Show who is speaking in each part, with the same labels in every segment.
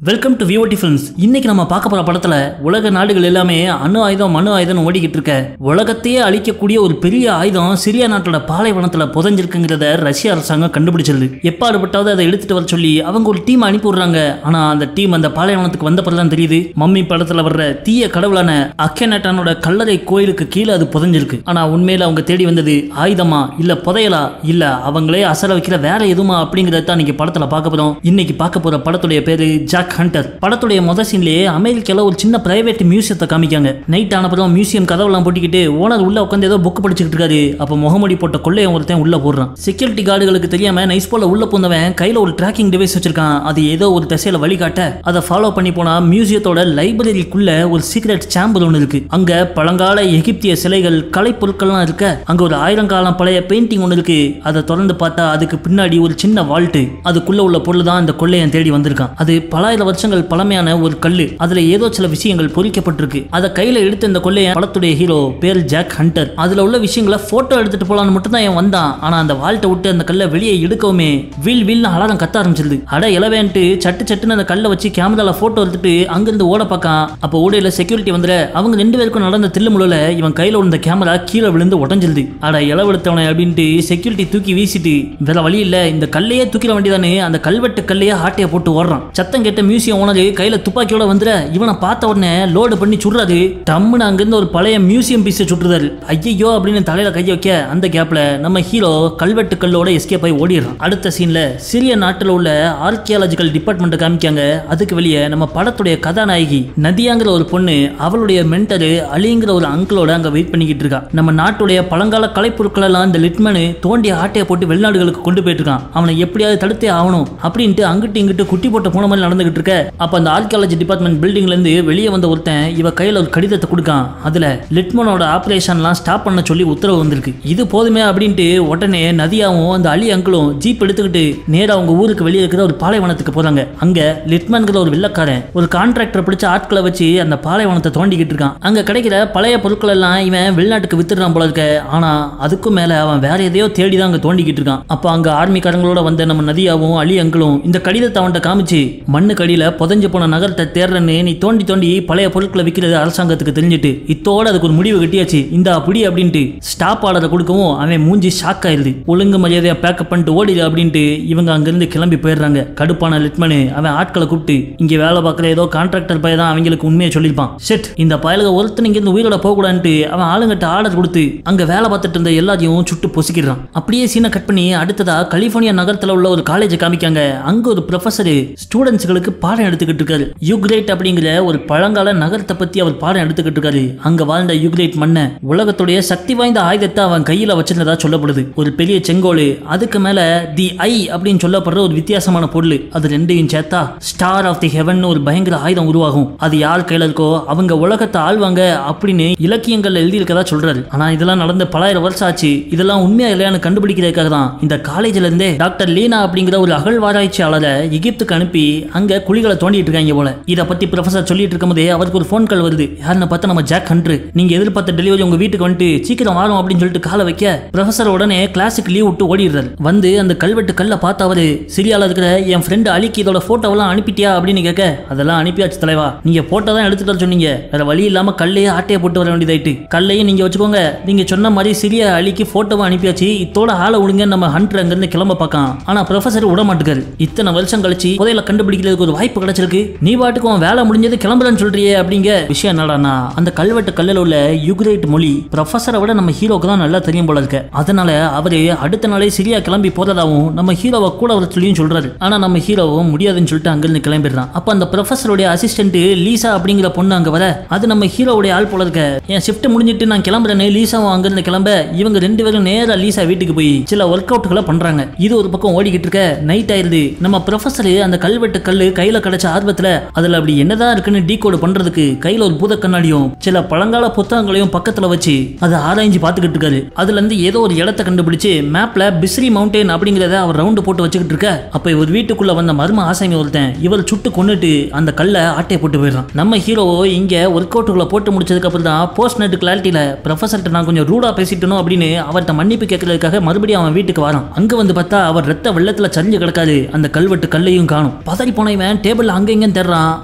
Speaker 1: Welcome to VOD films. இன்னைக்கு நம்ம பார்க்க போற படத்துல உலக நாடுகள் எல்லாமே அணு ஆயுதம் ஓடிக்கிட்டு இருக்க உலகத்தையே அழிக்கக்கூடிய ஒரு பெரிய ஆயுதம் சிரியா நாட்டோட பாலைவனத்துல புதைஞ்சிருக்குங்கிறத ரஷ்ய அரசாங்கம் கண்டுபிடிச்சிருது. எப்பாடுபட்டாவது அதை எடுத்துட்டு வர சொல்லி அவங்க ஒரு டீம் அனுப்பி விடுறாங்க. ஆனா அந்த டீம் அந்த பாலைவனத்துக்கு வந்த பிறகுதான் தெரியுது மம்மி படத்துல வர்ற தீய கடவுளான அக்கேனட்டானோட கல்லறை கோயிலுக்கு கீழே அது புதைஞ்சிருக்கு. ஆனா உண்மையில அவங்க தேடி வந்தது ஆயுதமா இல்ல புதையலா இல்ல அவங்களே அசர வைக்கிற வேற எதுமா அப்படிங்கறத தான் இன்னைக்கு படத்துல பார்க்க போறோம். இன்னைக்கு பார்க்க போற படத்துடைய பேரு ஜாக் ஹண்டர். படத்துடைய முதல் சீன்லயே அமெரிக்கால ஒரு சின்ன பிரைவேட் மியூசியத்தை காமிக்காங்க. நைட் ஆனப்பறம் மியூசியம் கதவெல்லாம் போட்டிக்கிட்டு ஓனர் உள்ள உட்காந்து ஏதோ புக் படிச்சுட்டு இருக்காரு. அப்ப முகமூடி போட்ட கொள்ளையன் ஒருத்தன் உள்ள போடுறான். செக்யூரிட்டி கார்டுகளுக்கு தெரியாம நைஸ் போல உள்ள போனவன் கையில ஒரு ட்ராக்கிங் டிவைஸ் வச்சிருக்கான். அது ஏதோ ஒரு திசையில வழிகாட்ட அதை ஃபாலோ பண்ணி போனா மியூசியத்தோட லைப்ரரிக்குள்ள ஒரு சீக்ரெட் சேம்பர் ஒன்று இருக்கு. அங்க பழங்கால எகிப்திய சிலைகள் கலை பொருட்கள்லாம் இருக்க அங்க ஒரு 1000 காலம் பழைய பெயிண்டிங் ஒன்று இருக்கு. அதை திறந்து பார்த்தா அதுக்கு பின்னாடி ஒரு சின்ன வால்ட்டு. அதுக்குள்ள உள்ள பொருள் தான் இந்த கொள்ளையன் தேடி வந்திருக்கான். அது பல வருஷங்கள் பழமையான ஒரு கல்லு. அதுல ஏதோ சில விஷயங்கள் பொறிக்கப்பட்டிருக்கு. அதை கையில எடுத்து இந்த கொள்ளையன் படத்துடைய ஹீரோ பேர் ஜாக் ஹண்டர். அதுல உள்ள விஷயங்களை போட்டோ எடுத்துட்டு போலான்னு மட்டும் தான் வந்தான். ஆனா அந்த வால்ட்டை விட்டு அந்த கல்லை வெளியே எடுக்கவுமே வில் அலாரம் கத்த ஆரம்பிச்சிருது. அட இளவேன்ட்டு சட்டுன்னு அந்த கல்லை வச்சு கேமரால போட்டோ எடுத்துட்டு அங்கிருந்து ஓட பார்க்கான். அப்ப ஓடையில செக்யூரிட்டி வந்துட அவங்க 2 பேருக்கும் நடந்த தில்லுமுள்ள இவன் கையில இருந்த கேமரா கீழே விழுந்து உடஞ்சிருது. அட இளவெடுத்தவனை அப்படின்ட்டு செக்யூரிட்டி தூக்கி வீசிட்டு வேற வழி இல்ல இந்த கல்லையே தூக்கிட வேண்டியதானே அந்த கல்வெட்டு கல்லையே ஆட்டைய போட்டு ஓடுறான். சத்தம் கேட்ட மியூசியம் ஓனர் கையில துப்பாக்கியோட வந்துற இவனை பார்த்த உடனே லோடு பண்ணி சுடுறாரு. டம்முன்னு அங்கிருந்து ஒரு பழைய மியூசியம் பீஸை சுட்டுறாரு. ஐயோ அப்படின்னு தலையில கைய வைக்க அந்த கேப்ல நம்ம ஹீரோ கல்வெட்டு கல்லோட எஸ்கேப் ஆகி ஓடிடுறான். அடுத்த சீன்ல சிறிய நாட்டில் உள்ள ஆர்கியாலஜிக்கல் டிபார்ட்மெண்ட் காமிக்காங்க. அதுக்கு வெளியே நம்ம படத்துடைய கதாநாயகி நதியாங்கிற ஒரு பொண்ணு அவளுடைய மென்டரு அலிங்கிற ஒரு அங்கிளோட அங்க வெயிட் பண்ணிக்கிட்டு இருக்கா. நம்ம நாட்டுடைய பழங்கால கலைப்பொருட்கள் எல்லாம் இந்த லிட்மனு தோண்டி ஆட்டையை போட்டு வெளிநாடுகளுக்கு கொண்டு போயிட்டு இருக்கான். அவனை எப்படியாவது தடுத்தே ஆகணும் அப்படின்ட்டு அங்கிட்டு இங்கிட்டு குட்டி போட்ட போன மாதிரி நடந்துகிட்டு இருக்க அப்ப அந்த ஆர்கியாலஜி டிபார்ட்மெண்ட் பில்டிங்ல இருந்து வெளியே வந்த ஒருத்தன் இவ கையில ஒரு கடிதத்தை கொடுக்கான். அதுல லிட்மனோட ஆபரேஷன்லாம் ஸ்டாப் பண்ண சொல்லி உத்தரவு வந்திருக்கு. இது போதுமே அப்படின்ட்டு உடனே நதியாவும் அந்த அலி அங்கிளும் ஜீப் எடுத்துக்கிட்டு நேரா அவங்க ஊருக்கு வெளியே இருக்கிற ஒரு பாலைவனத்துக்கு போறாங்க. அங்க லிட்மன்கிற ஒரு வெள்ளக்காரன் ஒரு கான்ட்ராக்டர் பிடிச்ச ஆட்களை வச்சு அந்த பாலைவனத்தை தோண்டிக்கிட்டு இருக்கான். அங்க கிடைக்கிற பழைய பொருட்கள் எல்லாம் இவன் வெளிநாட்டுக்கு வித்துறான் போல இருக்க. ஆனா அதுக்கும் மேல அவன் வேற எதையோ தேடிதான் அங்க தோண்டிக்கிட்டு இருக்கான். அப்ப அங்க ஆர்மிக்காரங்களோட வந்த நம்ம நதியாவும் அலி அங்கிளும் இந்த கடிதத்தை அவன்கிட்ட காமிச்சு மண்ணு கடியில புதஞ்சு போன நகரத்தை தேர்றன்னு நீ தோண்டி பழைய பொருட்களை விற்கிறது அரசாங்கத்துக்கு தெரிஞ்சுட்டு இத்தோட அதுக்கு ஒரு முடிவு கட்டியாச்சு இந்த அப்படி அப்படின்ட்டு ஸ்டாப் ஆர்டரை கொடுக்கவும் அவன் மூஞ்சி ஷாக் ஆயிருது. ஒழுங்கு மரியாதையா பேக்கப் பண்ணிட்டு ஓடிடு அப்படின்ட்டு இவங்க அங்கிருந்து கிளம்பி போயிடுறாங்க. கடுப்பான லிட்மனு அவன் ஆட்களை கூப்பிட்டு இங்க வேலை பார்க்குற ஏதோ கான்ட்ராக்டர் பையன் தான் அவங்களுக்கு உண்மையை சொல்லியிருப்பான். செட் இந்த பயலுக ஒருத்தன் இங்க இருந்து உயிரோட போகக்கூடாதுன்ட்டு அவன் ஆளுங்கிட்ட ஆர்டர் கொடுத்து அங்க வேலை பார்த்துட்டு இருந்த எல்லாத்தையும் சுட்டு பொசுக்கிறான். அப்படியே சீனை கட் பண்ணி அடுத்ததா கலிபோர்னியா நகரத்துல உள்ள ஒரு காலேஜ் காமிக்காங்க. அங்க ஒரு ப்ரொஃபசர் ஸ்டூடெண்ட்ஸ்களுக்கு பாடம் எடுத்துக்கிட்டு இருக்காரு. யுக்ரைட் அப்படிங்கிற ஒரு பழங்கால நகரத்தை பத்தி அவர் பாடம் எடுத்துக்கிட்டு இருக்காரு. அங்க வாழ்ந்த யுக்ரைட் மன்ன உலகத்துடைய சக்தி வாய்ந்த ஆயுதத்தை அவன் கையில வச்சிருந்ததா சொல்லப்படுது. ஒரு பெரிய செங்கோல், அதுக்கு மேல தி ஐ அப்படின்னு சொல்லப்படுற ஒரு வித்தியாசமான பொருள், அது ரெண்டையும் சேர்த்தா ஸ்டார் ஆஃப் தி ஹெவன் ஒரு பயங்கர ஆயுதம் உருவாகும். அது யார் கையில இருக்கோ அவங்க உலகத்தை ஆழ்வாங்க அப்படின்னு இலக்கியங்கள்ல எழுதி இருக்கதா சொல்றாரு. ஆனா இதெல்லாம் நடந்த பல 1000 வருஷம் ஆச்சு. இதெல்லாம் உண்மையா இல்லையான்னு கண்டுபிடிக்கிறதுக்காக தான் இந்த காலேஜ்ல இருந்தே டாக்டர் லீனா அப்படிங்கிற ஒரு அகழ்வாராய்ச்சியாளரை எகிப்துக்கு அனுப்பி அங்க குழிகளை தோண்டிட்டு இருக்காங்க போல. இதை பத்தி ப்ரொஃபசர் சொல்லிட்டு இருக்கும்போதே அவருக்கு ஒரு ஃபோன் கால் வருது. யாருன்னு பார்த்தா நம்ம ஜாக் ஹண்டர். நீங்க எதிர்பார்த்த டெலிவரி உங்க வீட்டுக்கு வந்துட்டு சீக்கிரம் வரும் அப்படின்னு சொல்லிட்டு காலை வைக்க ப்ரொஃபசர் உடனே கிளாஸுக்கு லீவ் விட்டு ஓடிடுறாரு. வந்து அந்த கல்வெட்டு கல்லை பார்த்து அவரு சிரியால இருக்கிற என் ஃப்ரெண்டு அலிக்கு இதோட போட்டோவெல்லாம் அனுப்பிட்டியா அப்படின்னு கேட்க அதெல்லாம் அனுப்பியாச்சு தலைவா, நீங்க போட்டோ தான் எடுத்துட்டு வர சொன்னீங்க, வேற வழி இல்லாம கல்லையே ஆட்டையை போட்டு வர வேண்டியதாயிட்டு கல்லையும் நீங்க வச்சுக்கோங்க, நீங்க சொன்ன மாதிரி சிரியா அலிக்கு போட்டோவை அனுப்பியாச்சு, இத்தோட ஆளை விடுங்க நம்ம ஹண்டர் அங்கிருந்து கிளம்ப பார்க்கலாம். ஆனா ப்ரொஃபசர் விட மாட்டுக்காரு. இத்தனை வருஷம் கழிச்சு புதையல கண்டுபிடிக்கிறதுக்கு ஒரு வாய்ப்பு கிடைச்சிருக்கு, நீ பாட்டுக்கும் வேலை முடிஞ்சது கிளம்புறன்னு சொல்றியே அப்படிங்க விஷயம் என்னடானா அந்த கல்வெட்டு கல்லில் உள்ள யுக்ரைட் மொழி ப்ரொஃபசரை விட நம்ம ஹீரோக்கு தான் நல்லா தெரியும் போல இருக்கு. அதனால அவரு அடுத்த நாளே சிரியா கிளம்பி போறதாவும் நம்ம ஹீரோவை கூட வர சொல்லியும் சொல்றாரு. ஆனா நம்ம ஹீரோவும் முடியாதுன்னு சொல்லிட்டு அங்கிருந்து கிளம்பிடுறான். அப்ப அந்த ப்ரொஃபசருடைய அசிஸ்டன்ட் லீசா அப்படிங்கிற பொண்ணு அங்க வர அது நம்ம ஹீரோவுடைய ஆள் போல இருக்க. என் ஷிஃப்ட் முடிஞ்சிட்டு நான் கிளம்புறேன்னு லீசாவும் அங்கிருந்து கிளம்ப இவங்க 2 பேரும் நேரா லீசா வீட்டுக்கு போய் சில ஒர்க் அவுட்களை பண்றாங்க. இது ஒரு பக்கம் ஓடிக்கிட்டு இருக்க நைட் ஆயிருது. நம்ம ப்ரொஃபசர் அந்த கல்வெட்டு கல்லு கையில கிடைச்ச ஆர்வத்துல அதுல அப்படி என்னதான் இருக்குன்னு டீகோட் பண்றதுக்கு கையில ஒரு பூத கண்ணாடியும் சில பழங்கால புத்தகங்களையும் பக்கத்துல வச்சு அதை ஆராய்ஞ்சு பாத்துக்கிட்டு இருக்காரு. அதுல இருந்து ஏதோ ஒரு இடத்தை கண்டுபிடிச்சு மேப்ல பிஸ்ரி மவுண்டன் அப்படிங்கறத அவர் ரவுண்டு போட்டு வச்சுக்கிட்டு இருக்க அப்ப இவர் வீட்டுக்குள்ள வந்த மர்ம ஆசாமி ஒருத்தன் இவர் சுட்டு கொண்டுட்டு அந்த கல்லை ஆட்டையை போட்டு போயிடுறான். நம்ம ஹீரோ இங்க ஒர்க் அவுட்டுக்குள்ள போட்டு முடிச்சதுக்கு அப்புறம் தான் போஸ்ட் நெட் கிளாரிட்டியில ப்ரொஃபசர்கிட்ட நான் கொஞ்சம் ரூடா பேசிட்டணும் அப்படின்னு அவர்கிட்ட மன்னிப்பு கேட்கறதுக்காக மறுபடியும் அவன் வீட்டுக்கு வரான். அங்க வந்து பார்த்தா அவர் ரத்த வெள்ளத்துல சரிஞ்சு கிடக்காது. அந்த கல்வெட்டு கல்லையும் காணும். பதறி போனவன் இவன் டேபிள் அங்க இங்க தேடுறான்.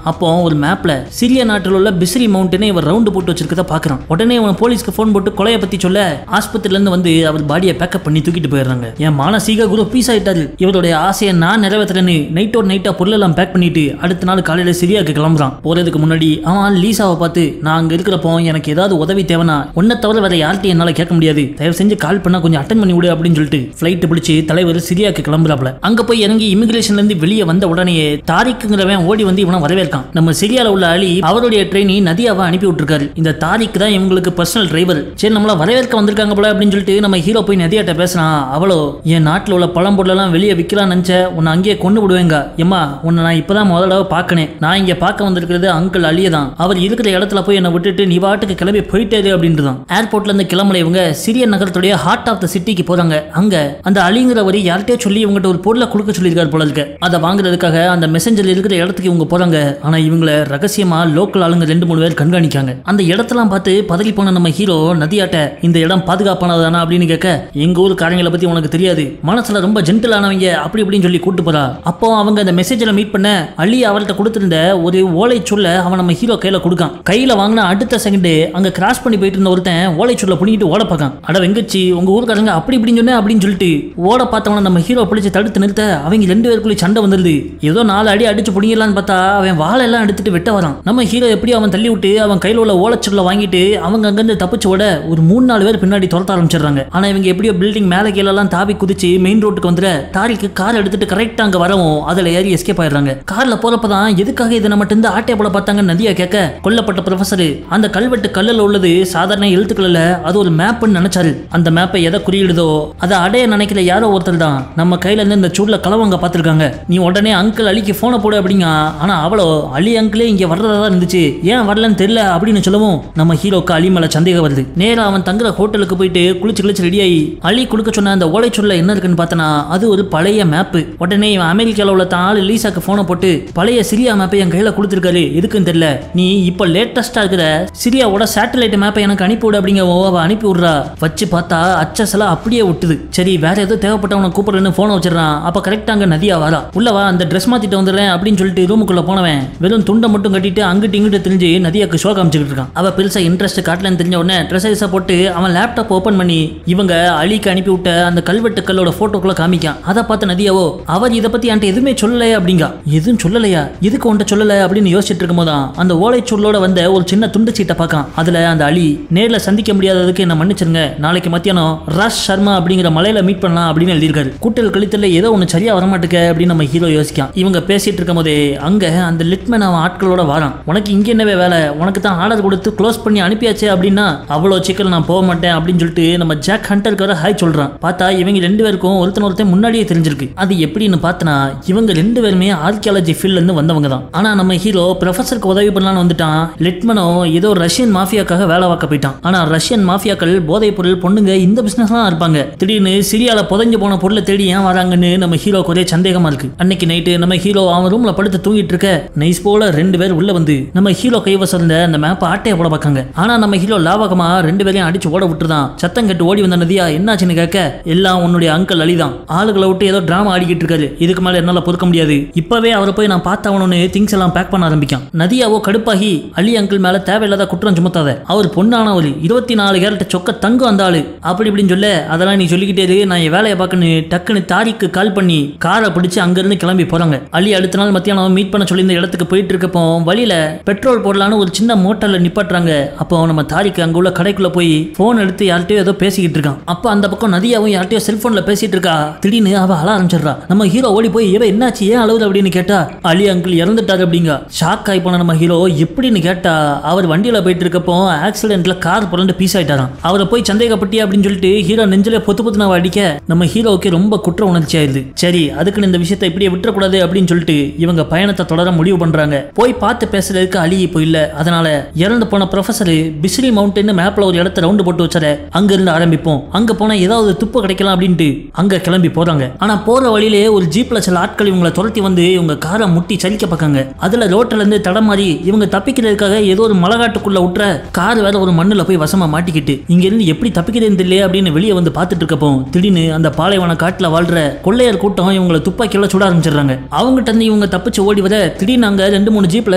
Speaker 1: அப்போ ஒரு மேப்ல சிரியா நாட்டில் உள்ள பிஸ்ரி மவுண்டனை இவர் ரவுண்டு போட்டு வச்சிருக்கத பாக்குறான். உடனே இவன் போலீஸ்க்கு போன் போட்டு கொலையை பத்தி சொல்ல ஆஸ்பத்திரியில இருந்து வந்து அவர் பாடியை பேக்கப் பண்ணி தூக்கிட்டு போயிடுறாங்க. என் மானசீக குரு பீஸ் ஆயிட்டாரு. இவருடைய ஆசையை நான் நிறைவேற்றுறேன்னு நைட்டா பொருளெல்லாம் பேக் பண்ணிட்டு அடுத்த நாள் காலையில சிரியாக்கு கிளம்புறான். போறதுக்கு முன்னாடி அவன் லீசாவை பார்த்து, நான் அங்க இருக்கிறப்போ எனக்கு ஏதாவது உதவி தேவைனா உன்னை தவிர வேற யார்கிட்டையும் என்னால கேட்க முடியாது, தயவு செஞ்சு கால் பண்ணா கொஞ்சம் அட்டன் பண்ணி விடு அப்படின்னு சொல்லிட்டு பிளைட் பிடிச்சு தலைவர் சிரியாக்கு கிளம்புறாப்ல. அங்க போய் இறங்கி இமிகிரேஷன்ல இருந்து வெளியே வந்த உடனே தாரிக்குங்கிறவன் ஓடி வந்து இவனை வரவேற்கான். நம்ம சிரியால உள்ள அலி அவருடைய ட்ரெயினி நதியாவை அனுப்பி விட்டுருக்காரு. இந்த தாரிக் தான் இவங்களுக்கு பர்சனல் டிரைவர். சரி, நம்மள வரவேற்க வந்திருக்காங்க போல அப்படின்னு சொல்லிட்டு நம்ம ஹீரோ போய் நதியாட்ட பேசுறான். அவளோ, என் நாட்டில் உள்ள பழம்பொருளெல்லாம் வெளியே விற்கலாம் நினைச்ச உன்னை அங்கேயே கொண்டு விடுவேங்க. எம்மா, உன்னை நான் இப்பதான் முதல்ல பார்க்கனேன். நான் இங்க பார்க்க வந்திருக்கிறது அங்கிள் அலியை தான். அவர் இருக்கிற இடத்துல போய் என்னை விட்டுட்டு நீ பாட்டுக்கு கிளம்பி போயிட்டாரு அப்படின்றதான். ஏர்போர்ட்ல இருந்து கிளம்பல இவங்க சிறிய நகரத்துடைய ஹார்ட் ஆஃப் த சிட்டிக்கு போறாங்க. அங்க அந்த அலிங்கிறவரை யார்கிட்டயோ சொல்லி இவங்ககிட்ட ஒரு பொருளை கொடுக்க சொல்லியிருக்காரு போல இருக்கு. அதை வாங்குறதுக்காக அந்த மெசஞ்சர் இருக்கிற இடத்துக்கு இவங்க போறாங்க. ஆனா இவங்களை ரகசியமா லோக்கல் ஆளுங்க 2-3 பேர் கண்காணிக்காங்க. அந்த இடத்தெல்லாம் பார்த்து பதறி போன நம்ம ஹீரோ நதியாட்ட, இந்த இடம் பாதுகாப்பானதானா அப்படின்னு கேட்க, எங்க ஊர் காரங்களை பத்தி உனக்கு தெரியாது, மனசுல ரொம்ப ஜென்டில் ஆனவங்க அப்படி இப்படின்னு சொல்லி கூட்டு போறா. அப்போ அவங்க அந்த மெசேஜ்ல மீட் பண்ண அலி அவர்கிட்ட கொடுத்திருந்த ஒரு ஓலை சொல்ல அவன் நம்ம ஹீரோ கையில கொடுக்கான். கையில வாங்கின அடுத்த செகண்ட் அங்க கிராஸ் பண்ணி போயிட்டு இருந்த ஒருத்தன் ஓலை சொல்ல புடிங்கிட்டு ஓட பார்க்கான். அட வெங்கச்சி, உங்க ஊருக்காரங்க அப்படி இப்படின்னு சொன்ன அப்படின்னு சொல்லிட்டு ஓட பார்த்தவன நம்ம ஹீரோ பிடிச்சு தடுத்து நிறுத்த அவங்க 2 பேருக்குள்ள சண்டை வந்துருது. ஏதோ 4 அடி அடிச்சு புடிங்கலான்னு பார்த்தா அவன் வாழை எல்லாம் எடுத்துட்டு வெட்ட வரான். நம்ம ஹீரோ எப்படி அவன் தள்ளி விட்டு அவன் கையில உள்ள ஓலைச்சுள்ள வாங்கிட்டு அவங்க அங்கிருந்து தப்பிச்சு ஓட ஒரு 3-4 பேர் பின்னாடி துரத்த ஆரம்பிச்சிடுறாங்க. ஆனா இவங்க எப்படியோ பில்டிங் மேல கீழ எல்லாம் தாவி குதிச்சு மெயின் ரோட்டுக்கு வந்துட தாரிக்கு கார் எடுத்துட்டு கரெக்டா அங்க வரவும் அதுல ஏறி எஸ்கேப் ஆயிடுறாங்க. கார்ல போறப்பதான் எதுக்காக இதை நம்ம இருந்து ஆட்டைய போட பார்த்தாங்க நதியா கேட்க, கொல்லப்பட்ட ப்ரொஃபசர் அந்த கல்வெட்டு கல்லுல உள்ளது சாதாரண எழுத்துக்கள் இல்ல, அது ஒரு மேப்னு நினைச்சாரு. அந்த மேப்பை எதை குறியிடுதோ அதை அடைய நினைக்கிற யாரோ ஒருத்தர் தான் நம்ம கையில இருந்து இந்த சூட்ல களவங்க பார்த்திருக்காங்க. நீ உடனே அங்கிள் அலிக்கு போனை போடு அப்படிங்க. ஆனா அவளோ, அலி அங்கிளே இங்க வர்றதா தான் இருந்துச்சு, ஏன் வரலன்னு தெரியல அப்படின்னு சொல்லவும் நம்ம ஹீரோக்கு அலி மேல சந்தேகம் வருது. நேரா அவன் தங்குற ஹோட்டலுக்கு போயிட்டு குளிச்சு ரெடி ஆகி அலி கொடுக்க சொன்ன அந்த ஓலை சொல்ல என்ன இருக்குன்னு பார்த்தனா அது ஒரு பழைய மேப். உடனே இவன் அமெரிக்கால உள்ள தான் ஆளு லீசாக்கு போனை போட்டு, பழைய சிரியா மேப்பை என் கையில கொடுத்துருக்காரு, எதுக்குன்னு தெரியல, நீ இப்ப லேட்டஸ்டா இருக்கிற சிரியாவோட சேட்டலைட் மேப்பை எனக்கு அனுப்பிவிடு அப்படிங்க. அவ அனுப்பி விடுறா. வச்சு பார்த்தா அச்சசலா அப்படியே விட்டுது. சரி, வேற ஏதோ தேவைப்பட்டவனை கூப்பிடுறேன்னு போனை வச்சிடறான். அப்ப கரெக்டா அங்க நதியா வரா. உள்ளவா அந்த ட்ரெஸ் மாத்திட்டு வந்துடுறேன் அப்படின்னு சொல்லிட்டு ரூமுக்குள்ள போனவன் வெறும் துண்டை மட்டும் கட்டிட்டு அங்கிட்டு இங்கிட்டு தெரிஞ்சு நதியாக்கு ஷோ காமிச்சுக்கிட்டு இருக்கான். அவ பெருசா இன்ட்ரெஸ்ட் காட்டலன்னு தெரிஞ்ச உடனே ட்ரெஸ் போட்டு அவன் லேப்டாப் ஓபன் பண்ணி இவங்க அலிக்கு அனுப்பி விட்ட அந்த கல்வெட்டு கல்லோட போட்டோக்குள்ள காமிக்கான். அதை பார்த்து நதியாவோ, அவர் இதை பத்தி என்கிட்ட எதுவுமே சொல்லலையா அப்படிங்க. எதுவும் சொல்லலையா, எதுக்கு உன்ட்ட சொல்லல அப்படின்னு யோசிச்சுட்டு இருக்கும் போதான் அந்த ஓலை சொல்லோட வந்த ஒரு சின்ன துண்டு சீட்டை பார்க்கான். அதுல அந்த அலி, நேர்ல சந்திக்க முடியாததுக்கு என்ன மன்னிச்சிருங்க, நாளைக்கு மத்தியானம் ராஜ் சர்மா அப்படிங்கிற மலையில மீட் பண்ணலாம் அப்படின்னு எழுதியிருக்காரு. கூட்டல் கழித்தல ஏதோ ஒன்னு சரியா வரமாட்டுக்க அப்படின்னு நம்ம ஹீரோ யோசிக்கான். இவங்க பேசிட்டு இருக்கும் போதே அங்க அந்த லிட்மேன் அவன் ஆட்களோட வாரான். உனக்கு இங்க என்னவே வேலை, உனக்கு தான் ஆர்டர் கொடுத்து க்ளோஸ் பண்ணி அனுப்பியாச்சு அப்படின்னா அவ்வளோ சீக்கிரம் நான் போக மாட்டேன் அப்படின்னு சொல்லிட்டு நம்ம ஜாக் ஹண்டருக்கு வர ஹாய் சொல்றான். பார்த்தா இவங்க 2 பேருக்கும் ஒருத்தன் முன்னாடியே தெரிஞ்சிருக்கு. அது எப்படின்னு பார்த்தனா இவங்க 2 பேருமே ஆர்கியாலஜி ஃபீல்ட்ல இருந்து வந்தவங்க தான். ஆனா நம்ம ஹீரோ ப்ரொஃபசருக்கு உதவி பண்ணலாம்னு வந்துட்டான். லிட்மனோ ஏதோ ரஷ்யன் மாஃபியாக்காக வேலை பார்க்க போயிட்டான். ஆனா ரஷ்யன் மாஃபியாக்கள் போதை பொருள் பொண்ணுங்க இந்த பிசினஸ் தான் இருப்பாங்க. திடீர்னு சிரியால புதைஞ்சு போன பொருளை தேடி ஏன் வராங்கன்னு நம்ம ஹீரோக்கு ஒரே சந்தேகமா இருக்கு. அன்னைக்கு நைட்டு நம்ம ஹீரோ அவன் ரூம்ல படுத்து தூங்கிட்டு இருக்க நைஸ் போல 2 பேர் உள்ள வந்து நம்ம ஹீரோ கைவசம் இருந்த அந்த மேப்பை ஆட்டைய போட பார்க்காங்க. ஆனா நம்ம ஹீரோ லாவகமா 2 பேரையும் அடிச்சு ஓட விட்டுதான். சத்தம் கட்டு ஓடி வந்த நதியா என்னாச்சுன்னு கேட்க, எல்லாம் உன்னுடைய அங்கிள் அலிதான், ஆளுகளை விட்டு ஏதோ டிராமா ஆடிக்கிட்டு இருக்காரு, இதுக்கு மேல என்னால பொறுக்க முடியாது, இப்பவே அவரை போய் நான் பார்த்தவனு திங்ஸ் எல்லாம் பேக் பண்ண ஆரம்பிக்கான். நதியாவோ கடுப்பாகி, அலி அங்கிள் மேல தேவையில்லாத குற்றம் சுமத்தாத, அவர் பொண்ணானவர், 24 கேரட் சொக்க தங்கம் அந்த ஆளு அப்படி இப்படின்னு சொல்ல, அதெல்லாம் நீ சொல்லிக்கிட்டே இரு, நான் என் வேலையை பார்க்கணும் டக்குன்னு தாரிக்கு கால் பண்ணி காரை பிடிச்சு அங்கிருந்து கிளம்பி போறாங்க. அலி அடுத்த நாள் மத்தியானம் மீட் பண்ண சொல்லி இந்த இடத்துக்கு போயிட்டு இருக்கப்போ வழியில பெட்ரோல் போடலான்னு ஒரு சின்ன மோட்டர்ல நிப்பாட்டுறாங்க. அப்போ நம்ம தாரிக்கு அங்க உள்ள கடைக்குள்ள போய் போன் எடுத்து யார்கிட்டயோ ஏதோ பேசிக்கிட்டு இருக்கான். அப்ப அந்த பக்கம் நதியாவும் யார்கிட்டயோ செல்போன்ல பேசிட்டு இருக்கா. திடீர்னு அவ அழ ஆரம்பிச்சிடறா. நம்ம ஹீரோ ஓடி போய் ஏவ என்னாச்சு, ஏன் அழுவுது அப்படின்னு கேட்டா, அலி அங்கிள் இறந்துட்டாரு அப்படிங்க. ஷாக் ஆகி போன நம்ம ஹீரோ எப்படின்னு கேட்டா, அவர் வண்டியில போயிட்டு இருக்கப்போ ஆக்சிடென்ட்ல கார் புரண்டு பீஸ் ஆயிட்டாராம். அவரை போய் சந்தேகப்பட்டி அப்படின்னு சொல்லிட்டு ஹீரோ நெஞ்சில பொத்து நான் அடிக்க நம்ம ஹீரோவுக்கு ரொம்ப குற்ற உணர்ச்சி ஆயிருது. சரி, அதுக்குன்னு இந்த விஷயத்தை இப்படியே விட்டுறக்கூடாது அப்படின்னு சொல்லிட்டு இவங்க பயணத்தை தொடர முடிவு பண்றாங்க. போய் பார்த்து பேசுறதுக்கு அலி இப்போ இல்ல. அதனால இறந்து போன ப்ரொஃபசர் பிஸ்ரி மவுண்டன் மேப்ல ஒரு இடத்த ரவுண்டு போட்டு வச்சாரு, அங்க இருந்து ஆரம்பிப்போம், அங்க போனா ஏதாவது துப்பு கிடைக்கலாம் அப்படின்ட்டு அங்க கிளம்பி போறாங்க. ஆனா போற வழியிலே ஒரு ஜீப்ல சில ஆட்கள் இவங்களை துரத்தி வந்து இவங்க காரை முட்டி சலிக்க பார்க்காங்க. அதுல ரோட்ல இருந்து தடமாறி இவங்க தப்பிக்கிறதுக்காக ஏதோ ஒரு மலகாட்டுக்குள்ள விட்டுற கார் வேற ஒரு மண்ணுல போய் வசமா மாட்டிக்கிட்டு இங்க இருந்து எப்படி தப்பிக்கிறேன்னு தெரியல அப்படின்னு வெளியே வந்து பார்த்துட்டு இருக்கப்போ திடீர்னு அந்த பாலைவன காட்டுல வாழ்ற கொள்ளையர் கூட்டம் இவங்களை துப்பாக்கியால சுட ஆரம்பிச்சிடுறாங்க. அவங்ககிட்ட இருந்து இவங்க இவங்க தப்பிச்சு ஓடி வர திடீர்னு அங்க 2-3 ஜீப்ல